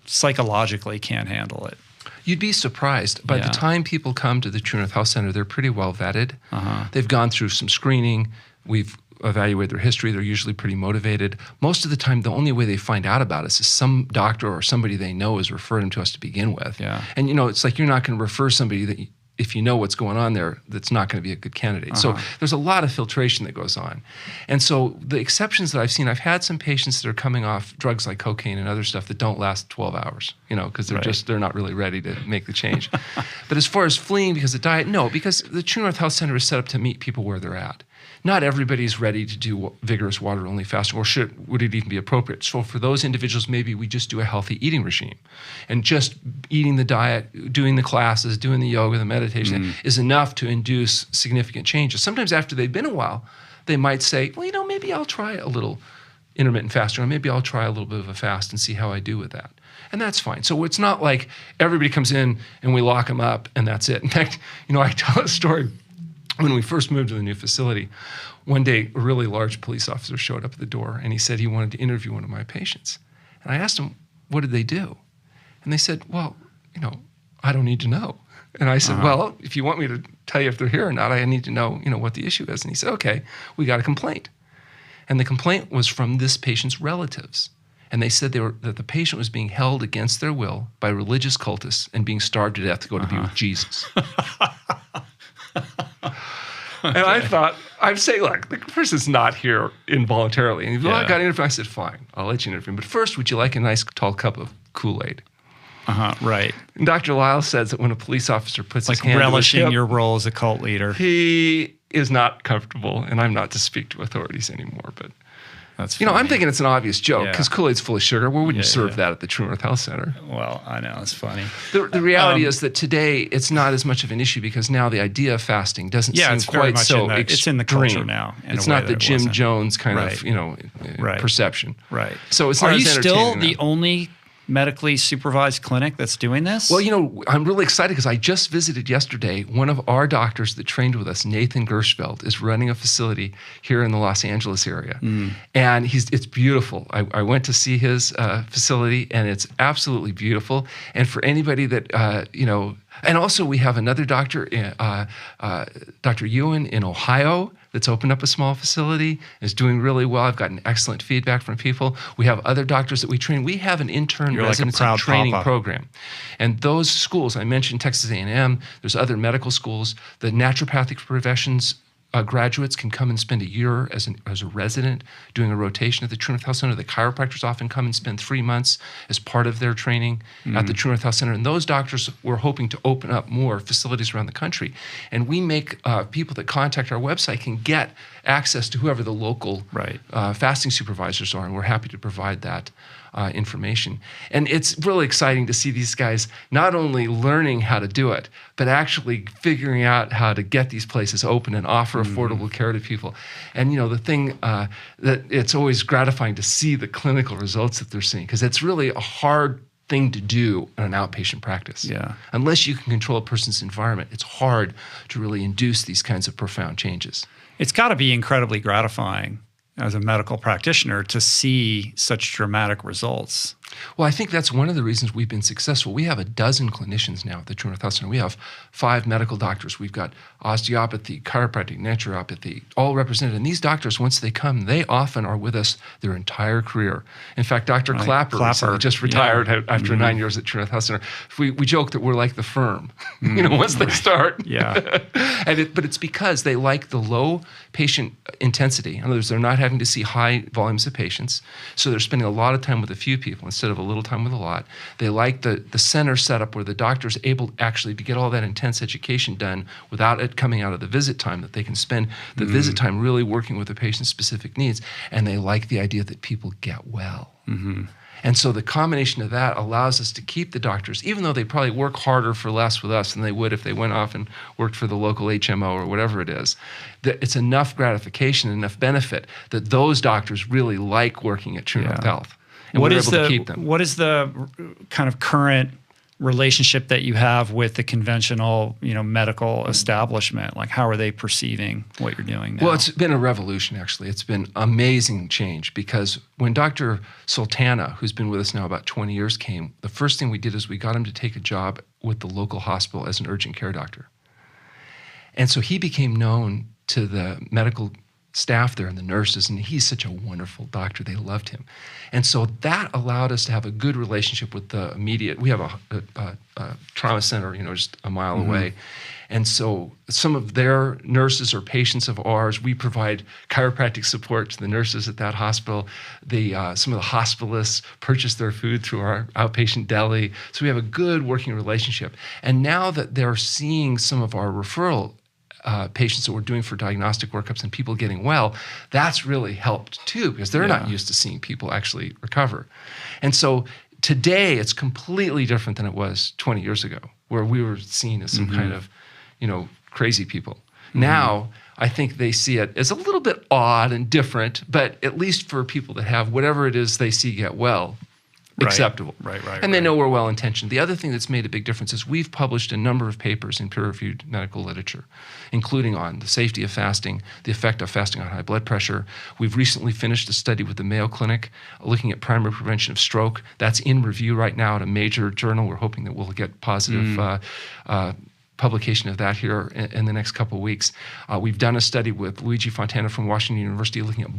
psychologically can't handle it. You'd be surprised. By the time people come to the True North Health Center, they're pretty well vetted. They've gone through some screening. We've evaluate their history. They're usually pretty motivated. Most of the time, the only way they find out about us is some doctor or somebody they know has referred them to us to begin with. Yeah. And it's like you're not going to refer somebody that if you know what's going on there, that's not going to be a good candidate. So there's a lot of filtration that goes on. And so the exceptions that I've seen, I've had some patients that are coming off drugs like cocaine and other stuff that don't last 12 hours, because they're not really ready to make the change. But as far as fleeing because of diet, no, because the True North Health Center is set up to meet people where they're at. Not everybody's ready to do vigorous water-only fasting, or would it even be appropriate? So for those individuals, maybe we just do a healthy eating regime. And just eating the diet, doing the classes, doing the yoga, the meditation is enough to induce significant changes. Sometimes after they've been a while, they might say, well, maybe I'll try a little intermittent fasting, or maybe I'll try a little bit of a fast and see how I do with that. And that's fine. So it's not like everybody comes in and we lock them up and that's it. In fact, I tell a story. When we first moved to the new facility, one day a really large police officer showed up at the door and he said he wanted to interview one of my patients. And I asked him, what did they do? And they said, well, I don't need to know. And I said, well, if you want me to tell you if they're here or not, I need to know, what the issue is. And he said, okay, we got a complaint. And the complaint was from this patient's relatives. And they said that the patient was being held against their will by religious cultists and being starved to death to go to be with Jesus. And I thought, I'm saying, look, the person's not here involuntarily. And he said, well, I got an interview. I said, fine, I'll let you interview him. But first, would you like a nice tall cup of Kool-Aid? Right. And Dr. Lyle says that when a police officer puts his like hand relishing to his hip, your role as a cult leader. He is not comfortable, and I'm not to speak to authorities anymore. But that's funny. I'm thinking it's an obvious joke because Kool-Aid's full of sugar. Where would you serve that at the True North Health Center? Well, I know, it's funny. The reality is that today it's not as much of an issue because now the idea of fasting doesn't seem it's very quite much so extreme. It's in the culture now. It's not the Jim Jones kind of perception. Right. So it's not Are as you still entertaining the only medically supervised clinic that's doing this? Well, I'm really excited because I just visited yesterday. One of our doctors that trained with us, Nathan Gershfeld, is running a facility here in the Los Angeles area. And it's beautiful. I went to see his facility, and it's absolutely beautiful. And for anybody that, and also we have another doctor, Dr. Ewan in Ohio, that's opened up a small facility, is doing really well. I've gotten excellent feedback from people. We have other doctors that we train. We have an intern residency training program. And those schools, I mentioned Texas A&M, there's other medical schools. The naturopathic professions graduates can come and spend a year as a resident doing a rotation at the True North Health Center. The chiropractors often come and spend 3 months as part of their training at the True North Health Center. And those doctors, we're hoping to open up more facilities around the country. And we make people that contact our website can get access to whoever the local fasting supervisors are, and we're happy to provide that. information. And it's really exciting to see these guys not only learning how to do it, but actually figuring out how to get these places open and offer affordable care to people. And the thing that it's always gratifying to see the clinical results that they're seeing, because it's really a hard thing to do in an outpatient practice. Yeah. Unless you can control a person's environment, it's hard to really induce these kinds of profound changes. It's got to be incredibly gratifying as a medical practitioner to see such dramatic results. Well, I think that's one of the reasons we've been successful. We have a dozen clinicians now at the True North Health Center. We have 5 medical doctors. We've got osteopathy, chiropractic, naturopathy, all represented. And these doctors, once they come, they often are with us their entire career. In fact, Dr. Clapper just retired after 9 years at True North Health Center. We joke that we're like the firm, once they start. Yeah. But it's because they like the low patient intensity. In other words, they're not having to see high volumes of patients. So they're spending a lot of time with a few people instead of a little time with a lot. They like the center setup where the doctor's able actually to get all that intense education done without it coming out of the visit time, that they can spend the visit time really working with the patient's specific needs. And they like the idea that people get well. And so the combination of that allows us to keep the doctors, even though they probably work harder for less with us than they would if they went off and worked for the local HMO or whatever it is, that it's enough gratification, enough benefit that those doctors really like working at True North Health. And we're able to keep them. What is the kind of current relationship that you have with the conventional, medical establishment? Like, how are they perceiving what you're doing now? Well, it's been a revolution, actually. It's been amazing change, because when Dr. Sultana, who's been with us now about 20 years, came, the first thing we did is we got him to take a job with the local hospital as an urgent care doctor. And so he became known to the medical staff there and the nurses, and he's such a wonderful doctor. They loved him. And so that allowed us to have a good relationship with the immediate. We have a trauma center, just a mile away. And so some of their nurses or patients of ours, we provide chiropractic support to the nurses at that hospital. Some of the hospitalists purchase their food through our outpatient deli. So we have a good working relationship. And now that they're seeing some of our referral patients that we're doing for diagnostic workups and people getting well, that's really helped too, because they're not used to seeing people actually recover. And so today it's completely different than it was 20 years ago, where we were seen as some kind of, crazy people. Now, I think they see it as a little bit odd and different, but at least for people that have whatever it is they see get well, acceptable. Right. And they know we're well-intentioned. The other thing that's made a big difference is we've published a number of papers in peer-reviewed medical literature, including on the safety of fasting, the effect of fasting on high blood pressure. We've recently finished a study with the Mayo Clinic looking at primary prevention of stroke. That's in review right now at a major journal. We're hoping that we'll get positive publication of that here in the next couple of weeks. We've done a study with Luigi Fontana from Washington University looking at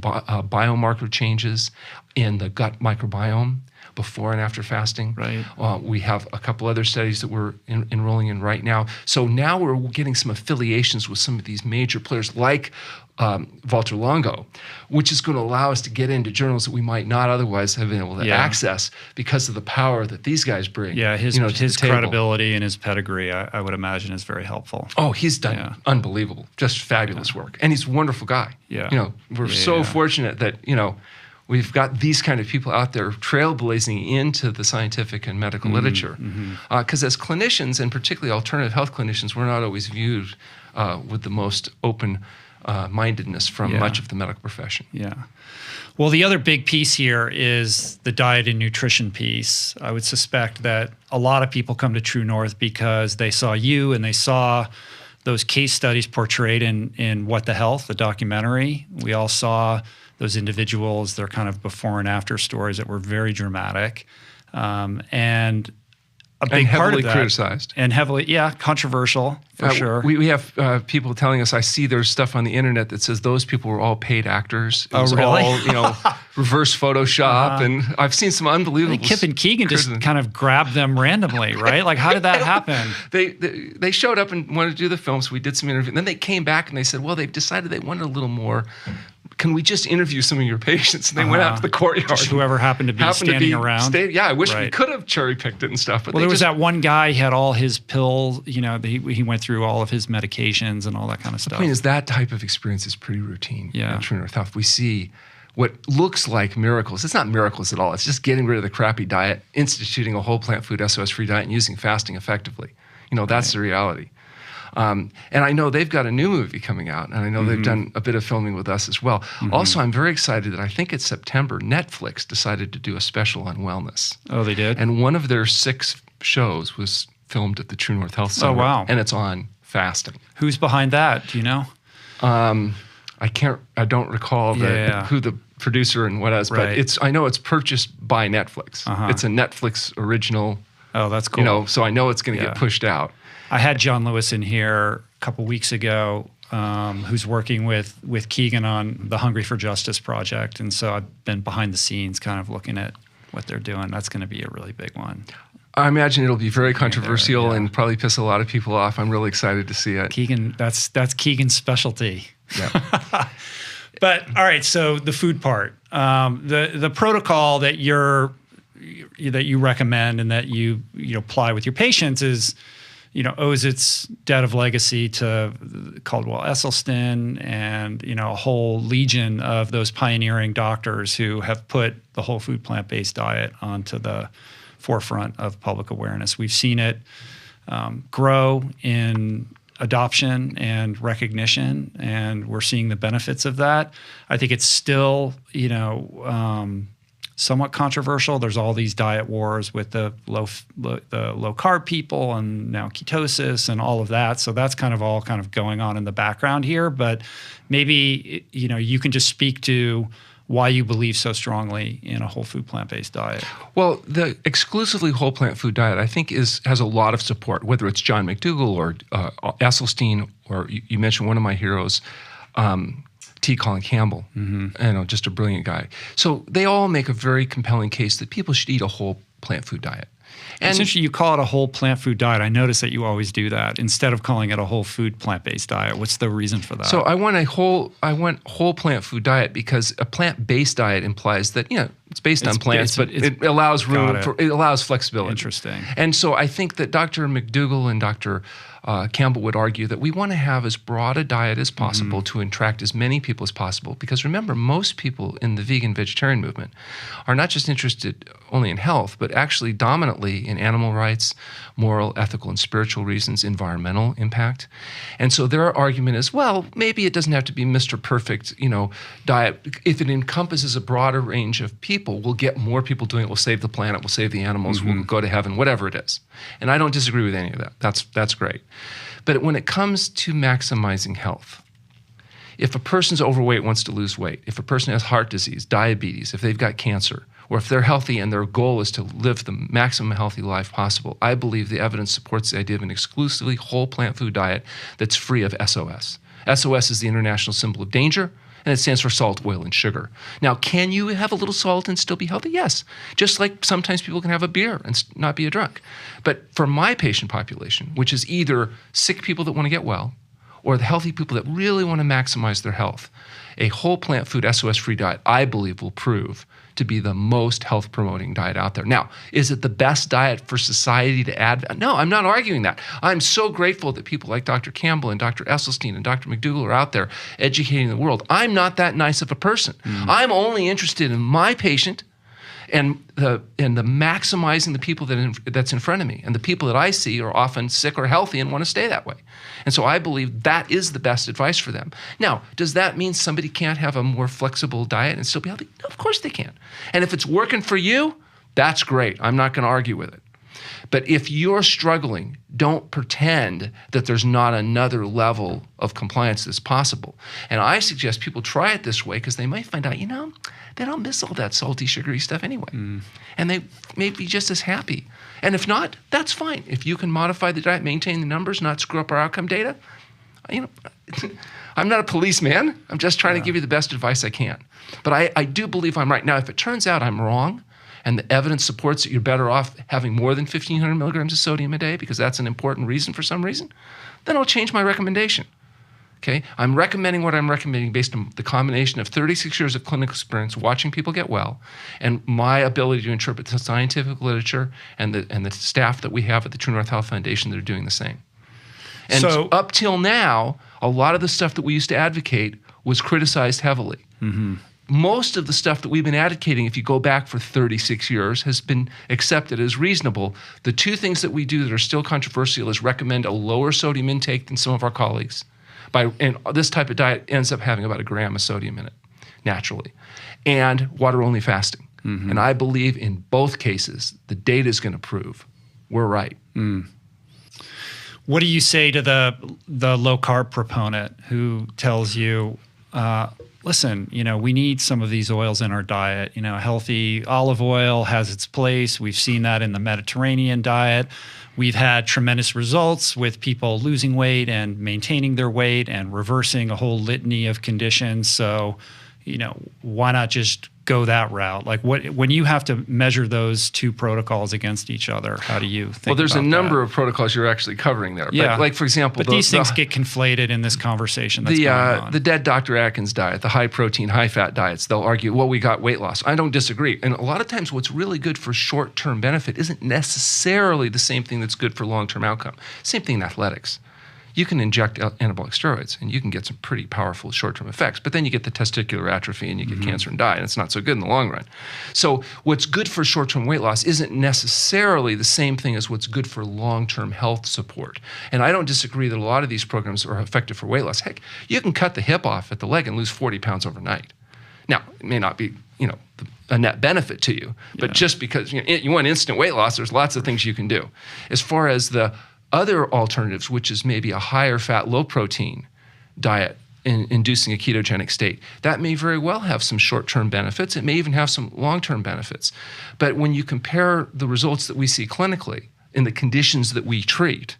biomarker changes in the gut microbiome before and after fasting. Right. We have a couple other studies that we're enrolling in right now. So now we're getting some affiliations with some of these major players like Valter Longo, which is going to allow us to get into journals that we might not otherwise have been able to access because of the power that these guys bring. Yeah, his his credibility and his pedigree, I would imagine, is very helpful. Oh, he's done unbelievable, just fabulous work. And he's a wonderful guy. Yeah. We're so fortunate that, we've got these kind of people out there trailblazing into the scientific and medical literature. Because as clinicians, and particularly alternative health clinicians, we're not always viewed with the most open mindedness from much of the medical profession. Yeah. Well, the other big piece here is the diet and nutrition piece. I would suspect that a lot of people come to True North because they saw you and they saw those case studies portrayed in What the Health, the documentary. We all saw those individuals, their kind of before and after stories that were very dramatic. And a big part of that, criticized. And heavily, controversial for sure. We have people telling us, I see there's stuff on the internet that says those people were all paid actors. It was really? all, reverse Photoshop. And I've seen some unbelievable. I think Kip and Keegan just kind of grabbed them randomly, right? Like, how did that happen? They showed up and wanted to do the film, so we did some interviews. And then they came back and they said, well, they've decided they wanted a little more. Can we just interview some of your patients? And they went out to the courtyard. Just whoever happened to be standing around. I wish we could have cherry-picked it and stuff. But there was that one guy, he had all his pills, he went through all of his medications and all that kind of stuff. The point is that type of experience is pretty routine at True North Health. We see what looks like miracles. It's not miracles at all. It's just getting rid of the crappy diet, instituting a whole plant food SOS-free diet, and using fasting effectively. That's the reality. And I know they've got a new movie coming out, and I know they've done a bit of filming with us as well. Also, I'm very excited that I think it's September, Netflix decided to do a special on wellness. Oh, they did? And one of their 6 shows was filmed at the True North Health Center. Oh, wow. And it's on fasting. Who's behind that? Do you know? I don't recall who the producer and what else, Right. but I know it's purchased by Netflix. It's a Netflix original. Oh, that's cool. So I know it's going to get pushed out. I had John Lewis in here a couple weeks ago, who's working with Keegan on the Hungry for Justice project, and so I've been behind the scenes, kind of looking at what they're doing. That's going to be a really big one. I imagine it'll be very controversial and probably piss a lot of people off. I'm really excited to see it. Keegan, that's Keegan's specialty. Yeah. But all right, so the food part, the protocol that you recommend and that you apply with your patients is, owes its debt of legacy to Caldwell Esselstyn and a whole legion of those pioneering doctors who have put the whole food plant-based diet onto the forefront of public awareness. We've seen it grow in adoption and recognition, and we're seeing the benefits of that. I think it's still, somewhat controversial. There's all these diet wars with the low carb people, and now ketosis and all of that. So that's kind of going on in the background here. But maybe you can just speak to why you believe so strongly in a whole food plant-based diet. Well, the exclusively whole plant food diet, I think, has a lot of support, whether it's John McDougall or Esselstyn, or you mentioned one of my heroes, T. Colin Campbell, just a brilliant guy. So they all make a very compelling case that people should eat a whole plant food diet. And since you call it a whole plant food diet, I notice that you always do that instead of calling it a whole food plant-based diet. What's the reason for that? So I went whole plant food diet because a plant-based diet implies that it's based on plants, but it allows it allows flexibility. Interesting. And so I think that Dr. McDougall and Dr. Campbell would argue that we want to have as broad a diet as possible to attract as many people as possible. Because remember, most people in the vegan vegetarian movement are not just interested only in health, but actually dominantly in animal rights, moral, ethical, and spiritual reasons, environmental impact. And so their argument is, well, maybe it doesn't have to be Mr. Perfect, diet. If it encompasses a broader range of people, we'll get more people doing it. We'll save the planet. We'll save the animals. We'll go to heaven, whatever it is. And I don't disagree with any of that. That's great. But when it comes to maximizing health, if a person's overweight, wants to lose weight, if a person has heart disease, diabetes, if they've got cancer, or if they're healthy and their goal is to live the maximum healthy life possible, I believe the evidence supports the idea of an exclusively whole plant food diet that's free of SOS. SOS is the international symbol of danger, and it stands for salt, oil, and sugar. Now, can you have a little salt and still be healthy? Yes. Just like sometimes people can have a beer and not be a drunk. But for my patient population, which is either sick people that want to get well or the healthy people that really want to maximize their health, a whole plant food SOS-free diet, I believe, will prove to be the most health-promoting diet out there. Now, is it the best diet for society to add? No, I'm not arguing that. I'm so grateful that people like Dr. Campbell and Dr. Esselstyn and Dr. McDougall are out there educating the world. I'm not that nice of a person. I'm only interested in my patient and the maximizing the people that's in front of me. And the people that I see are often sick or healthy and want to stay that way. And so I believe that is the best advice for them. Now, does that mean somebody can't have a more flexible diet and still be healthy? Of course they can. And if it's working for you, that's great. I'm not going to argue with it. But if you're struggling, don't pretend that there's not another level of compliance that's possible. And I suggest people try it this way because they might find out, they don't miss all that salty, sugary stuff anyway. And they may be just as happy. And if not, that's fine. If you can modify the diet, maintain the numbers, not screw up our outcome data, I'm not a policeman. I'm just trying to give you the best advice I can. But I do believe I'm right. Now, if it turns out I'm wrong, and the evidence supports that you're better off having more than 1,500 milligrams of sodium a day because that's an important reason for some reason, then I'll change my recommendation. Okay? I'm recommending what I'm recommending based on the combination of 36 years of clinical experience watching people get well and my ability to interpret the scientific literature and the staff that we have at the True North Health Foundation that are doing the same. And so up till now, a lot of the stuff that we used to advocate was criticized heavily. most of the stuff that we've been advocating, if you go back for 36 years, has been accepted as reasonable. The two things that we do that are still controversial is recommend a lower sodium intake than some of our colleagues. And this type of diet ends up having about 1 gram of sodium in it, naturally. And water-only fasting. Mm-hmm. And I believe in both cases, the data is going to prove we're right. Mm. What do you say to the low-carb proponent who tells you, listen, we need some of these oils in our diet. Healthy olive oil has its place. We've seen that in the Mediterranean diet. We've had tremendous results with people losing weight and maintaining their weight and reversing a whole litany of conditions. So, why not just go that route? Like, when you have to measure those two protocols against each other, how do you think? Well, there's about a number that? of protocols you're actually covering there. Yeah. But, like, for example, but these things get conflated in this conversation that's going on. The dead Dr. Atkins diet, the high protein, high fat diets, they'll argue, well, we got weight loss. I don't disagree. And a lot of times what's really good for short-term benefit isn't necessarily the same thing that's good for long-term outcome. Same thing in athletics. You can inject anabolic steroids and you can get some pretty powerful short-term effects, but then you get the testicular atrophy and you get cancer and die, and it's not so good in the long run. So what's good for short-term weight loss isn't necessarily the same thing as what's good for long-term health support. And I don't disagree that a lot of these programs are effective for weight loss. Heck, you can cut the hip off at the leg and lose 40 pounds overnight. Now, it may not be, a net benefit to you, but just because you want instant weight loss, there's lots of things you can do. As far as the other alternatives, which is maybe a higher fat, low protein diet inducing a ketogenic state, that may very well have some short-term benefits. It may even have some long-term benefits. But when you compare the results that we see clinically in the conditions that we treat,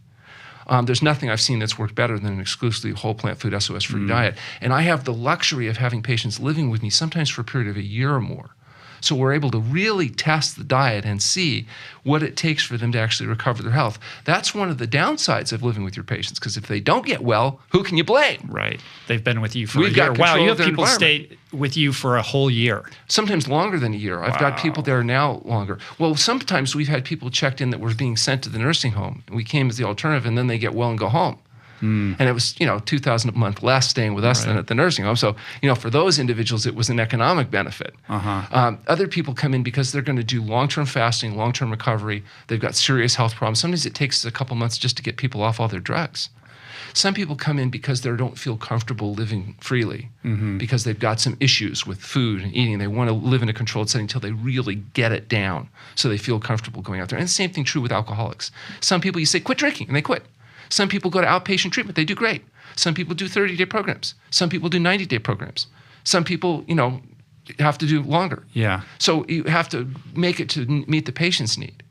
there's nothing I've seen that's worked better than an exclusively whole plant food SOS-free diet. And I have the luxury of having patients living with me sometimes for a period of a year or more. So we're able to really test the diet and see what it takes for them to actually recover their health. That's one of the downsides of living with your patients, because if they don't get well, who can you blame? Right. They've been with you for We've a year. got Wow, control you of have their people stay with you for a whole year. Sometimes longer than a year. I've got people there now longer. Well, sometimes we've had people checked in that were being sent to the nursing home, and we came as the alternative, and then they get well and go home. And it was, $2,000 a month less staying with us than at the nursing home. So, for those individuals, it was an economic benefit. Other people come in because they're going to do long-term fasting, long-term recovery. They've got serious health problems. Sometimes it takes a couple months just to get people off all their drugs. Some people come in because they don't feel comfortable living freely, because they've got some issues with food and eating. They want to live in a controlled setting until they really get it down so they feel comfortable going out there. And the same thing true with alcoholics. Some people, you say, quit drinking, and they quit. Some people go to outpatient treatment. They do great. Some people do 30-day programs. Some people do 90-day programs. Some people, have to do longer. Yeah. So you have to make it to meet the patient's need.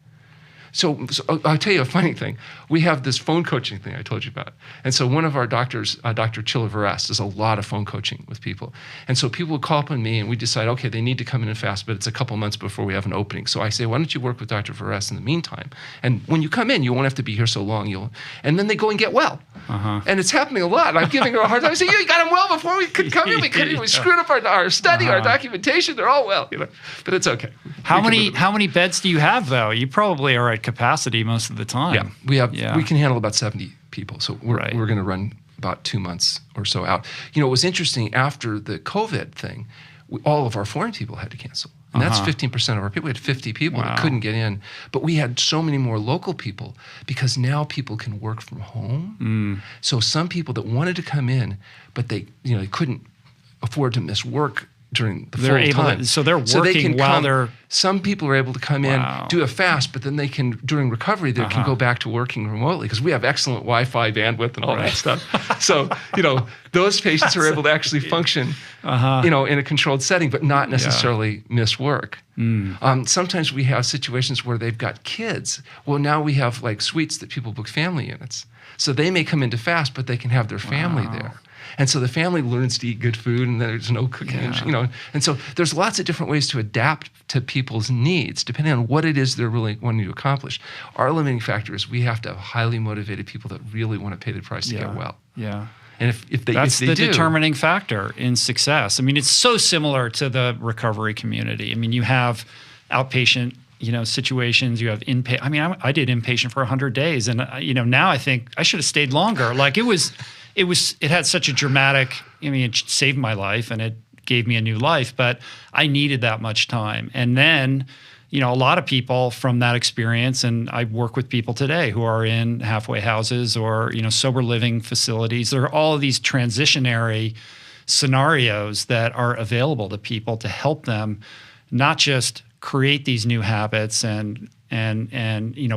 So I'll tell you a funny thing. We have this phone coaching thing I told you about. And so one of our doctors, Dr. Chilaveras, does a lot of phone coaching with people. And so people would call up on me and we decide, okay, they need to come in and fast, but it's a couple months before we have an opening. So I say, why don't you work with Dr. Veras in the meantime? And when you come in, you won't have to be here so long. And then they go and get well. And it's happening a lot. I'm giving her a hard time. I say, you got them well before we could come in. We screwed up our study, our documentation. They're all well, but it's okay. How many beds do you have, though? You probably are at capacity most of the time. Yeah, we can handle about 70 people. So we're going to run about 2 months or so out. It was interesting after the COVID thing, all of our foreign people had to cancel. And that's 15% of our people. We had 50 people that couldn't get in. But we had so many more local people because now people can work from home. So some people that wanted to come in, but they couldn't afford to miss work during the full time. So they're working while they're... Some people are able to come in, do a fast, but then they can, during recovery, they can go back to working remotely because we have excellent Wi-Fi bandwidth and all that stuff. So, those patients are able to actually function, in a controlled setting, but not necessarily miss work. Sometimes we have situations where they've got kids. Well, now we have like suites that people book family units. So they may come in to fast, but they can have their family there. And so the family learns to eat good food, and there's no cooking, And so there's lots of different ways to adapt to people's needs, depending on what it is they're really wanting to accomplish. Our limiting factor is we have to have highly motivated people that really want to pay the price to get well. Yeah. And if they That's do, determining factor in success. I mean, it's so similar to the recovery community. I mean, you have outpatient situations, you have inpatient. I mean, I did inpatient for 100 days, and now I think I should have stayed longer. Like it had such a dramatic. I mean, it saved my life, and it gave me a new life, but I needed that much time. And then, a lot of people from that experience, and I work with people today who are in halfway houses or, sober living facilities. There are all of these transitionary scenarios that are available to people to help them not just create these new habits and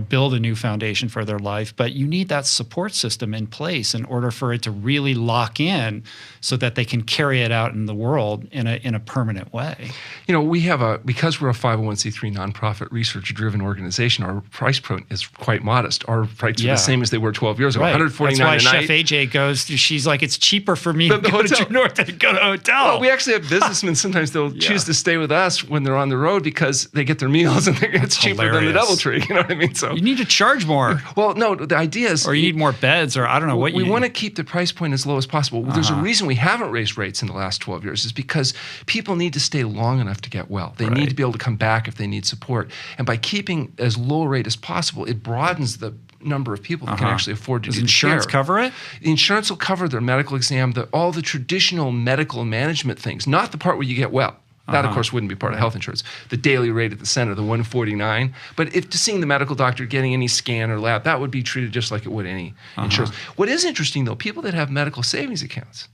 build a new foundation for their life, but you need that support system in place in order for it to really lock in so that they can carry it out in the world in a permanent way. We have because we're a 501c3 nonprofit research-driven organization, our price point is quite modest. Our prices are the same as they were 12 years ago, right. $149 That's why a Chef night. AJ goes, she's like, it's cheaper for me to go to True North than to go to a hotel. Well, we actually have businessmen, sometimes they'll choose to stay with us when they're on the road because they get their meals and it's cheaper than the DoubleTree. You know what I mean? So you need to charge more. Well, no, the idea is... Or you need more beds, or I don't know what you need. We want to keep the price point as low as possible. There's a reason we haven't raised rates in the last 12 years is because people need to stay long enough to get well. They need to be able to come back if they need support. And by keeping as low a rate as possible, it broadens the number of people that can actually afford to do the care. Does insurance cover it? The insurance will cover their medical exam, all the traditional medical management things, not the part where you get well. That, of course, wouldn't be part of health insurance. The daily rate at the center, the $149. But if to seeing the medical doctor, getting any scan or lab, that would be treated just like it would any insurance. What is interesting, though, people that have medical savings accounts,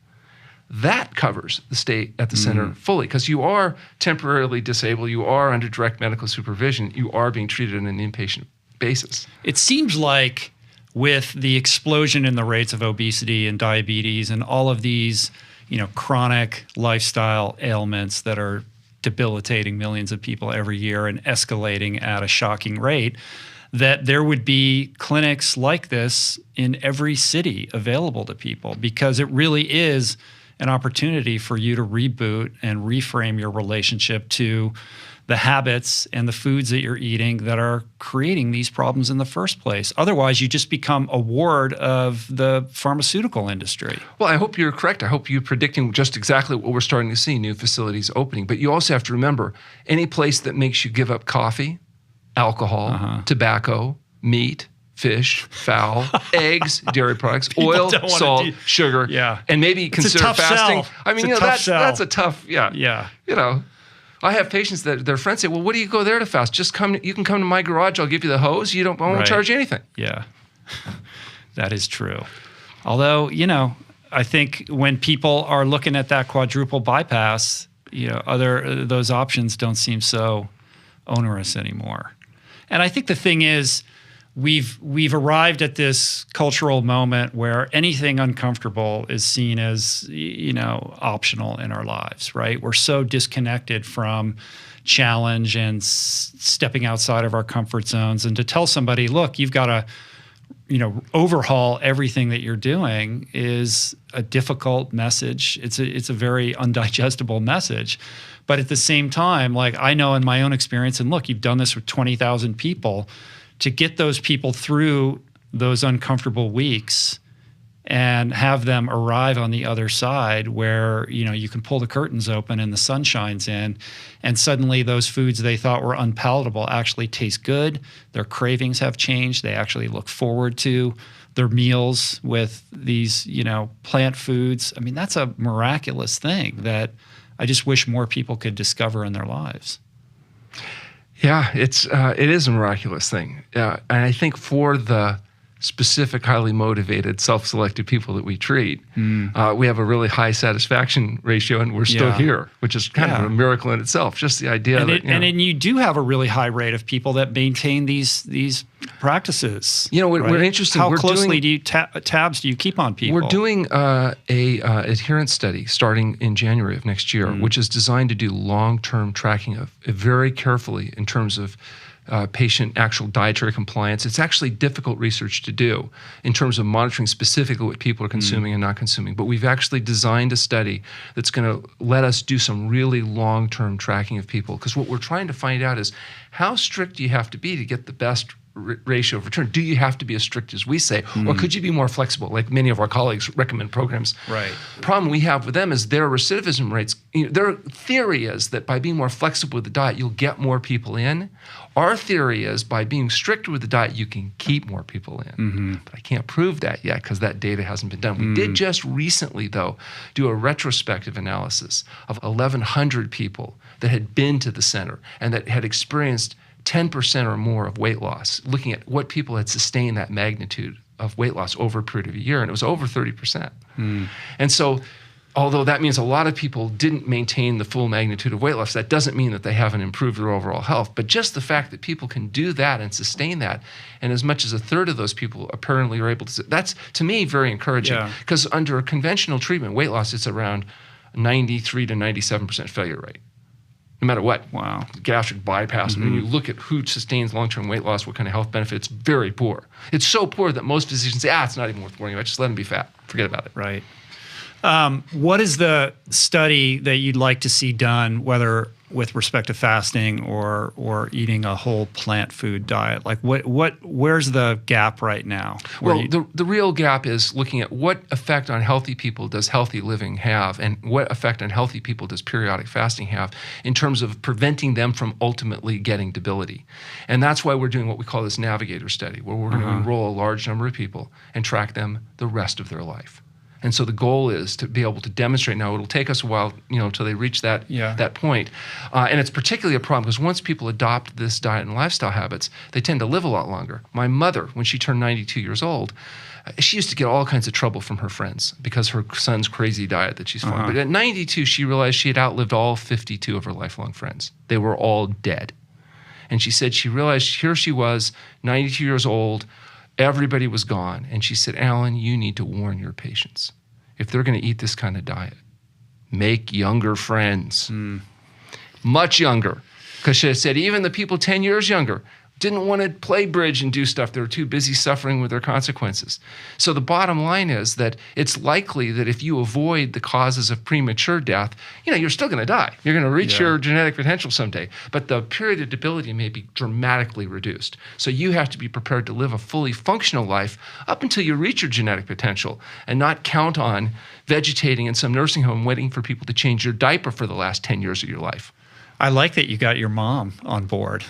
that covers the stay at the center fully because you are temporarily disabled, you are under direct medical supervision, you are being treated on an inpatient basis. It seems like with the explosion in the rates of obesity and diabetes and all of these chronic lifestyle ailments that are debilitating millions of people every year and escalating at a shocking rate, that there would be clinics like this in every city available to people because it really is an opportunity for you to reboot and reframe your relationship to the habits and the foods that you're eating that are creating these problems in the first place. Otherwise, you just become a ward of the pharmaceutical industry. Well, I hope you're correct. I hope you're predicting just exactly what we're starting to see, new facilities opening. But you also have to remember, any place that makes you give up coffee, alcohol, tobacco, meat, fish, fowl, eggs, dairy products, oil, salt, sugar, and maybe consider fasting. Sell. I mean, that's a tough, I have patients that their friends say, well, what do you go there to fast? Just come, you can come to my garage, I'll give you the hose, I won't charge you anything. Yeah, that is true. Although, I think when people are looking at that quadruple bypass, those options don't seem so onerous anymore. And I think the thing is, we've arrived at this cultural moment where anything uncomfortable is seen as optional in our lives, right? We're so disconnected from challenge and stepping outside of our comfort zones. And to tell somebody, look, you've got to overhaul everything that you're doing is a difficult message. It's a very undigestible message. But at the same time, like I know in my own experience, and look, you've done this with 20,000 people, to get those people through those uncomfortable weeks and have them arrive on the other side where, you can pull the curtains open and the sun shines in, and suddenly those foods they thought were unpalatable actually taste good. Their cravings have changed. They actually look forward to their meals with these, plant foods. I mean, that's a miraculous thing that I just wish more people could discover in their lives. Yeah, it is a miraculous thing. And I think for the specific, highly motivated, self-selected people that we treat, we have a really high satisfaction ratio, and we're still here, which is kind of a miracle in itself. Just the idea and you do have a really high rate of people that maintain these practices. We're interested. How closely do you tabs do you keep on people? We're doing a adherence study starting in January of next year, which is designed to do long-term tracking of very carefully in terms of patient actual dietary compliance. It's actually difficult research to do in terms of monitoring specifically what people are consuming and not consuming. But we've actually designed a study that's going to let us do some really long-term tracking of people. Because what we're trying to find out is how strict do you have to be to get the best ratio of return? Do you have to be as strict as we say? Or could you be more flexible, like many of our colleagues recommend programs? Right. The problem we have with them is their recidivism rates, their theory is that by being more flexible with the diet, you'll get more people in. Our theory is by being strict with the diet, you can keep more people in. But I can't prove that yet because that data hasn't been done. We did just recently, though, do a retrospective analysis of 1,100 people that had been to the center and that had experienced 10% or more of weight loss, looking at what people had sustained that magnitude of weight loss over a period of a year, and it was over 30%. And so, although that means a lot of people didn't maintain the full magnitude of weight loss, that doesn't mean that they haven't improved their overall health. But just the fact that people can do that and sustain that, and as much as a third of those people apparently are able to, that's, to me, very encouraging. Because under a conventional treatment, weight loss, it's around 93 to 97% failure rate. No matter what. Wow. Gastric bypass. When you look at who sustains long-term weight loss, what kind of health benefits, very poor. It's so poor that most physicians say, it's not even worth worrying about. Just let them be fat. Forget about it. Right. What is the study that you'd like to see done, whether with respect to fasting or eating a whole plant food diet? Like where's the gap right now? Well, the real gap is looking at what effect on healthy people does healthy living have, and what effect on healthy people does periodic fasting have in terms of preventing them from ultimately getting debility. And that's why we're doing what we call this navigator study, where we're going to enroll a large number of people and track them the rest of their life. And so the goal is to be able to demonstrate. Now, it'll take us a while, till they reach that point. And it's particularly a problem because once people adopt this diet and lifestyle habits, they tend to live a lot longer. My mother, when she turned 92 years old, she used to get all kinds of trouble from her friends because her son's crazy diet that she's following. But at 92, she realized she had outlived all 52 of her lifelong friends. They were all dead. And she said she realized here she was, 92 years old, everybody was gone. And she said, Alan, you need to warn your patients. If they're going to eat this kind of diet, make younger friends. Much younger. Because she said even the people 10 years younger didn't want to play bridge and do stuff. They were too busy suffering with their consequences. So the bottom line is that it's likely that if you avoid the causes of premature death, you're still going to die. You're going to reach your genetic potential someday. But the period of debility may be dramatically reduced. So you have to be prepared to live a fully functional life up until you reach your genetic potential and not count on vegetating in some nursing home waiting for people to change your diaper for the last 10 years of your life. I like that you got your mom on board.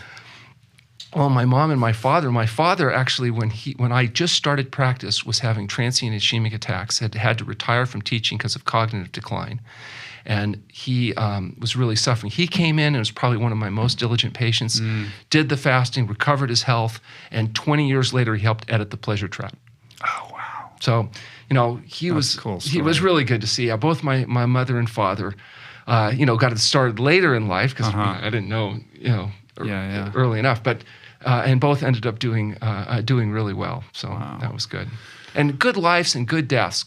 Well, my mom and my father actually, when I just started practice, was having transient ischemic attacks, had to retire from teaching because of cognitive decline. And he was really suffering. He came in and was probably one of my most diligent patients, did the fasting, recovered his health, and 20 years later, he helped edit The Pleasure Trap. Oh, wow. So, he was cool he was really good to see. Both my mother and father, got it started later in life because I didn't know, early enough. But and both ended up doing really well. So that was good. And good lives and good deaths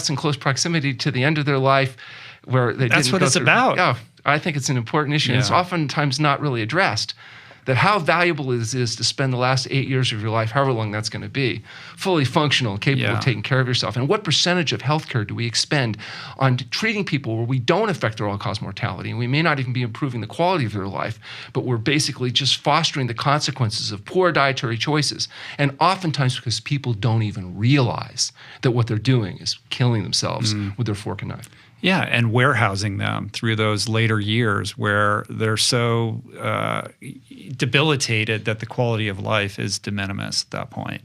in close proximity to the end of their life, where they That's didn't what go it's through, about. Yeah, I think it's an important issue. And it's oftentimes not really addressed. That how valuable it is to spend the last 8 years of your life, however long that's going to be, fully functional and capable of taking care of yourself. And what percentage of healthcare do we expend on treating people where we don't affect their all-cause mortality, and we may not even be improving the quality of their life, but we're basically just fostering the consequences of poor dietary choices. And oftentimes because people don't even realize that what they're doing is killing themselves with their fork and knife. Yeah, and warehousing them through those later years where they're so debilitated that the quality of life is de minimis at that point.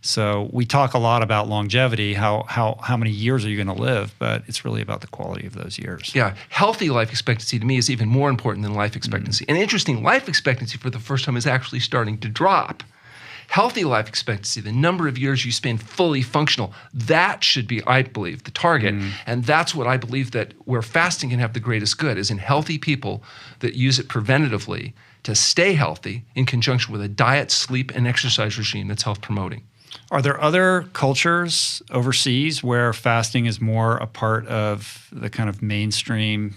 So we talk a lot about longevity, how many years are you going to live, but it's really about the quality of those years. Yeah, healthy life expectancy to me is even more important than life expectancy. And interesting, life expectancy for the first time is actually starting to drop. Healthy life expectancy, the number of years you spend fully functional, that should be, I believe, the target. And that's what I believe that where fasting can have the greatest good is in healthy people that use it preventatively to stay healthy in conjunction with a diet, sleep, and exercise regime that's health promoting. Are there other cultures overseas where fasting is more a part of the kind of mainstream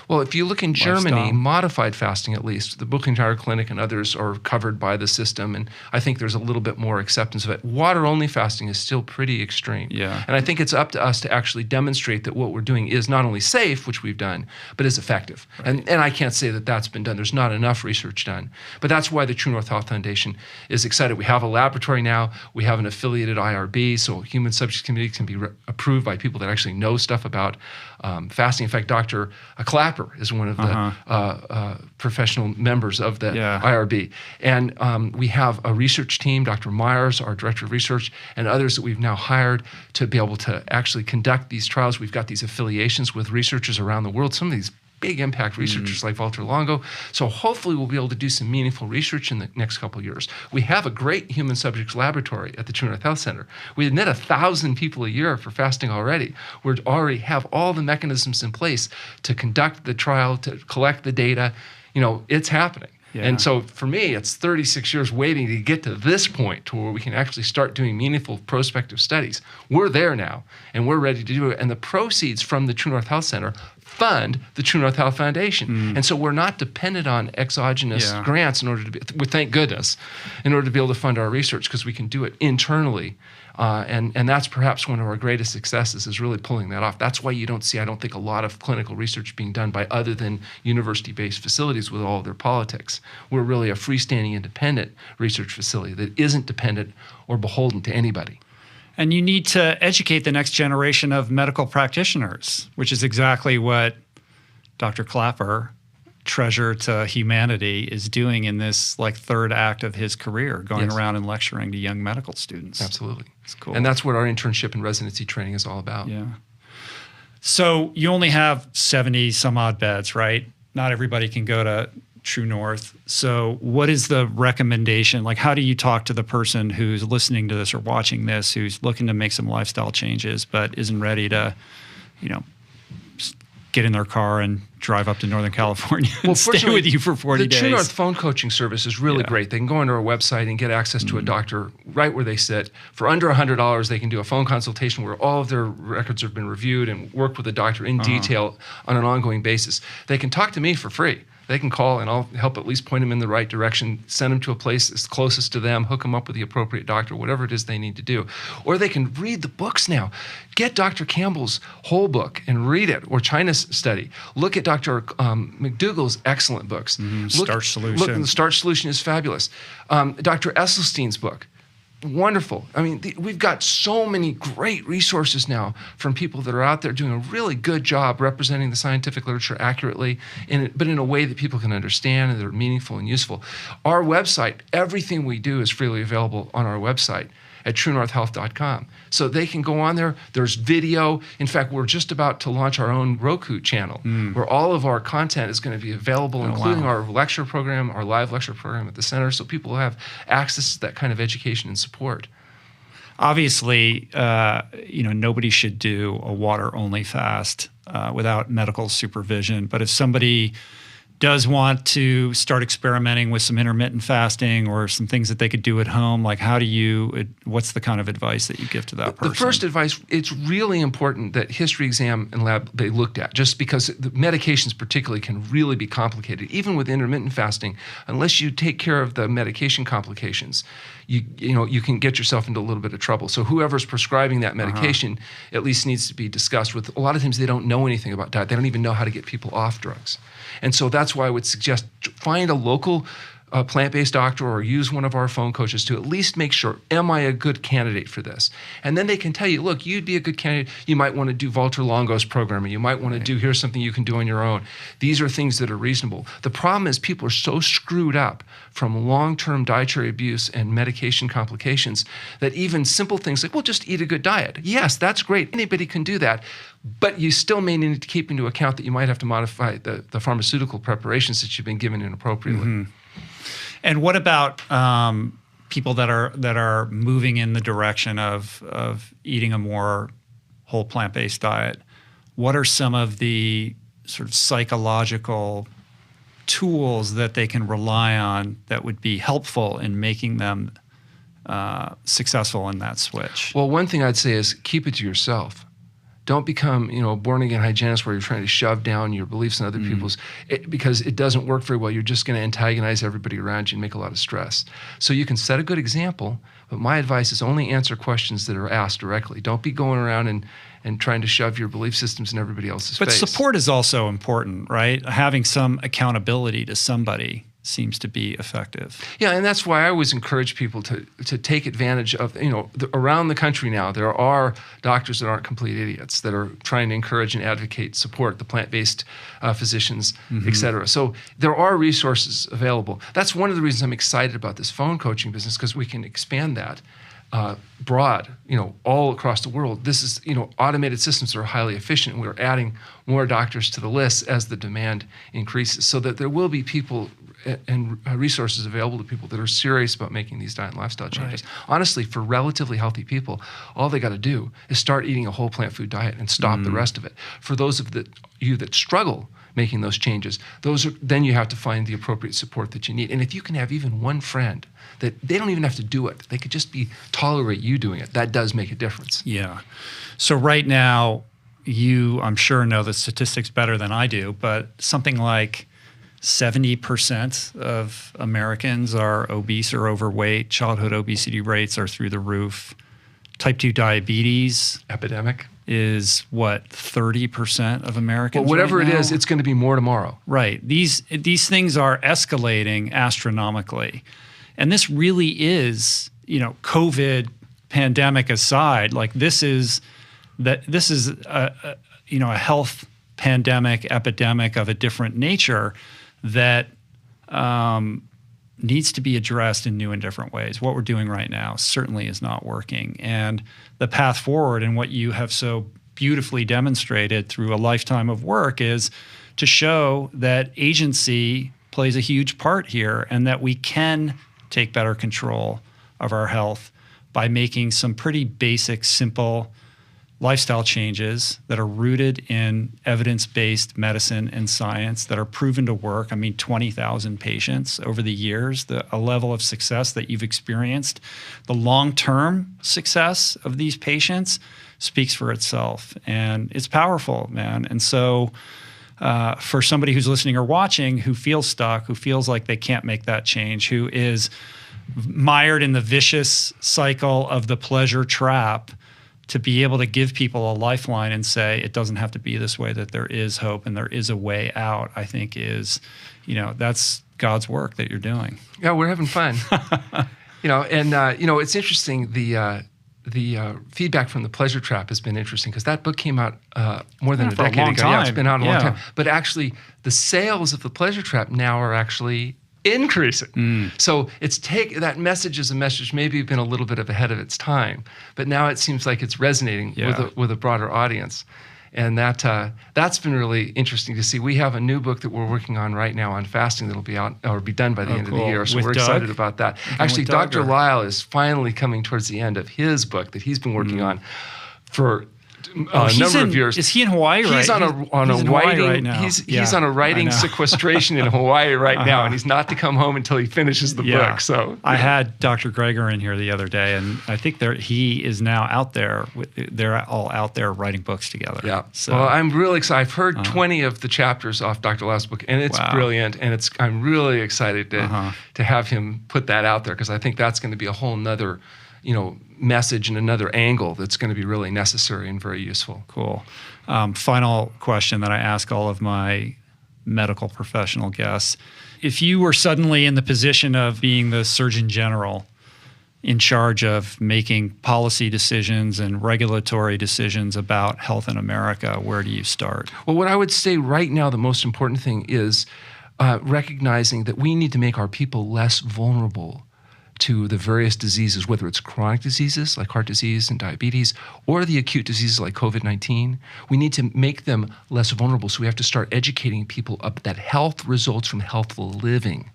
Well, if you look in Germany, lifestyle. modified fasting at least, the Buchentire Clinic and others are covered by the system, and I think there's a little bit more acceptance of it. Water-only fasting is still pretty extreme. Yeah. And I think it's up to us to actually demonstrate that what we're doing is not only safe, which we've done, but is effective. Right. And I can't say that that's been done. There's not enough research done. But that's why the True North Health Foundation is excited. We have a laboratory now. We have an affiliated IRB, so human subject committee can be approved by people that actually know stuff about fasting. In fact, Dr. Clapper is one of the professional members of the IRB. And we have a research team, Dr. Myers, our director of research, and others that we've now hired to be able to actually conduct these trials. We've got these affiliations with researchers around the world, some of these big impact researchers like Walter Longo. So hopefully we'll be able to do some meaningful research in the next couple of years. We have a great human subjects laboratory at the True North Health Center. We admit 1,000 people a year for fasting already. We already have all the mechanisms in place to conduct the trial, to collect the data. You know, it's happening. Yeah. And so for me, it's 36 years waiting to get to this point to where we can actually start doing meaningful prospective studies. We're there now, and we're ready to do it. And the proceeds from the True North Health Center fund the True North Health Foundation. And so we're not dependent on exogenous grants in order to be, well, thank goodness, in order to be able to fund our research, because we can do it internally. And that's perhaps one of our greatest successes, is really pulling that off. That's why you don't see, I don't think, a lot of clinical research being done by other than university-based facilities with all of their politics. We're really a freestanding, independent research facility that isn't dependent or beholden to anybody. And you need to educate the next generation of medical practitioners, which is exactly what Dr. Clapper, treasure to humanity, is doing in this like third act of his career, going around and lecturing to young medical students. Absolutely. It's cool. And that's what our internship and residency training is all about. Yeah. So you only have 70 some odd beds, right? Not everybody can go to True North. So what is the recommendation? Like, how do you talk to the person who's listening to this or watching this, who's looking to make some lifestyle changes, but isn't ready to, you know, get in their car and drive up to Northern California and stay with you for 40 days? The True North phone coaching service is really great. They can go onto our website and get access to a doctor right where they sit. For under $100, they can do a phone consultation where all of their records have been reviewed and work with a doctor in detail on an ongoing basis. They can talk to me for free. They can call and I'll help at least point them in the right direction, send them to a place that's closest to them, hook them up with the appropriate doctor, whatever it is they need to do. Or they can read the books now. Get Dr. Campbell's whole book and read it, or China's study. Look at Dr. McDougall's excellent books. Starch Solution. Look, the Starch Solution is fabulous. Dr. Esselstyn's book. Wonderful. I mean, we've got so many great resources now from people that are out there doing a really good job representing the scientific literature accurately, but in a way that people can understand and that are meaningful and useful. Our website, everything we do is freely available on our website at truenorthhealth.com. So they can go on there. There's video. In fact, we're just about to launch our own Roku channel where all of our content is going to be available, including our lecture program, our live lecture program at the center, so people will have access to that kind of education and support. Obviously, you know, nobody should do a water-only fast without medical supervision. But if somebody does want to start experimenting with some intermittent fasting or some things that they could do at home, like what's the kind of advice that you give to that person? The first advice, it's really important that history exam and lab be looked at, just because the medications particularly can really be complicated. Even with intermittent fasting, unless you take care of the medication complications, you can get yourself into a little bit of trouble. So whoever's prescribing that medication at least needs to be discussed with. A lot of times they don't know anything about diet. They don't even know how to get people off drugs. And so that's why I would suggest find a local plant-based doctor or use one of our phone coaches to at least make sure, am I a good candidate for this? And then they can tell you, look, you'd be a good candidate. You might want to do Walter Longo's program, or you might want to do, here's something you can do on your own. These are things that are reasonable. The problem is people are so screwed up from long-term dietary abuse and medication complications that even simple things like, well, just eat a good diet. Yes, that's great. Anybody can do that. But you still may need to keep into account that you might have to modify the pharmaceutical preparations that you've been given inappropriately. And what about people that are moving in the direction of eating a more whole plant-based diet? What are some of the sort of psychological tools that they can rely on that would be helpful in making them successful in that switch? Well, one thing I'd say is keep it to yourself. Don't become, a born-again hygienist where you're trying to shove down your beliefs in other people's, because it doesn't work very well. You're just going to antagonize everybody around you and make a lot of stress. So you can set a good example, but my advice is only answer questions that are asked directly. Don't be going around and trying to shove your belief systems in everybody else's face. But support is also important, right? Having some accountability to somebody seems to be effective. Yeah, and that's why I always encourage people to take advantage of, around the country now, there are doctors that aren't complete idiots that are trying to encourage and advocate, support the plant-based physicians, et cetera. So there are resources available. That's one of the reasons I'm excited about this phone coaching business, because we can expand that broad, all across the world. This is, automated systems that are highly efficient, and we're adding more doctors to the list as the demand increases, so that there will be people and resources available to people that are serious about making these diet and lifestyle changes. Right. Honestly, for relatively healthy people, all they got to do is start eating a whole plant food diet and stop the rest of it. For those of you that struggle making those changes, then you have to find the appropriate support that you need. And if you can have even one friend that they don't even have to do it, they could just tolerate you doing it, that does make a difference. Yeah. So right now, you, I'm sure, know the statistics better than I do, but something like 70% of Americans are obese or overweight. Childhood obesity rates are through the roof. Type 2 diabetes Epidemic is what, 30% of Americans? Well, whatever right it now? is, it's going to be more tomorrow. Right. These things are escalating astronomically. And this really is, COVID pandemic aside, like this is a health pandemic, epidemic of a different nature that needs to be addressed in new and different ways. What we're doing right now certainly is not working. And the path forward, and what you have so beautifully demonstrated through a lifetime of work, is to show that agency plays a huge part here, and that we can take better control of our health by making some pretty basic, simple lifestyle changes that are rooted in evidence-based medicine and science that are proven to work. I mean, 20,000 patients over the years, a level of success that you've experienced. The long-term success of these patients speaks for itself, and it's powerful, man. And so for somebody who's listening or watching who feels stuck, who feels like they can't make that change, who is mired in the vicious cycle of the pleasure trap, to be able to give people a lifeline and say it doesn't have to be this way, that there is hope and there is a way out, I think is, that's God's work that you're doing. Yeah, we're having fun. It's interesting. The feedback from The Pleasure Trap has been interesting, because that book came out more than a decade ago. Yeah, it's been out a long time. But actually, the sales of The Pleasure Trap now are actually increasing. So that message is a message maybe been a little bit ahead of its time, but now it seems like it's resonating with a broader audience. And that's been really interesting to see. We have a new book that we're working on right now on fasting that'll be out or be done by the end of the year. So we're excited about that. Actually, Dr. Lisle is finally coming towards the end of his book that he's been working on for a number of years. Is he in Hawaii right now? He's on a writing sequestration in Hawaii right now, and he's not to come home until he finishes the book. So I had Dr. Greger in here the other day, and I think he is now out there. They're all out there writing books together. Yeah. So well, I'm really excited. I've heard 20 of the chapters off Dr. Lisle's book, and it's brilliant. And I'm really excited to have him put that out there, because I think that's going to be a whole nother, message and another angle that's going to be really necessary and very useful. Cool. Final question that I ask all of my medical professional guests. If you were suddenly in the position of being the Surgeon General in charge of making policy decisions and regulatory decisions about health in America, where do you start? Well, what I would say right now, the most important thing is recognizing that we need to make our people less vulnerable to the various diseases, whether it's chronic diseases like heart disease and diabetes, or the acute diseases like COVID-19. We need to make them less vulnerable, so we have to start educating people up that health results from healthful living.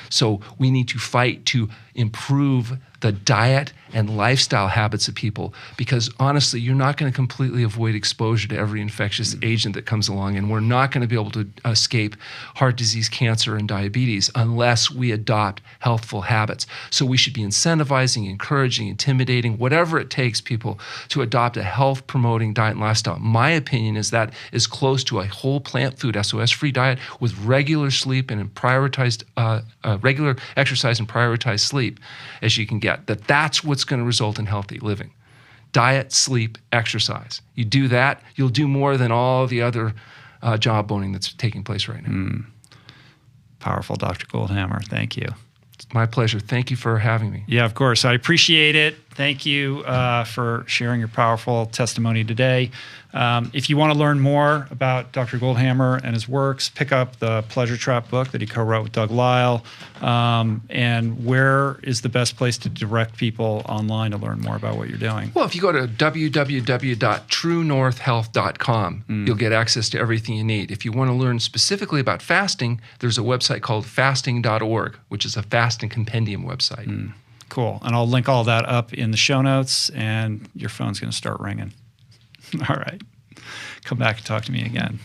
So we need to fight to improve the diet and lifestyle habits of people, because honestly, you're not going to completely avoid exposure to every infectious agent that comes along, and we're not going to be able to escape heart disease, cancer, and diabetes unless we adopt healthful habits. So we should be incentivizing, encouraging, intimidating, whatever it takes people to adopt a health-promoting diet and lifestyle. My opinion is that is close to a whole plant food, SOS-free diet with regular sleep and prioritized regular exercise and prioritized sleep as you can get. That's what's going to result in healthy living. Diet, sleep, exercise. You do that, you'll do more than all the other jawboning that's taking place right now. Powerful, Dr. Goldhamer. Thank you. It's my pleasure. Thank you for having me. Yeah, of course. I appreciate it. Thank you for sharing your powerful testimony today. If you want to learn more about Dr. Goldhamer and his works, pick up the Pleasure Trap book that he co-wrote with Doug Lisle. And where is the best place to direct people online to learn more about what you're doing? Well, if you go to www.truenorthhealth.com, you'll get access to everything you need. If you want to learn specifically about fasting, there's a website called fasting.org, which is a fasting compendium website. Cool. And I'll link all that up in the show notes, and your phone's going to start ringing. All right. Come back and talk to me again.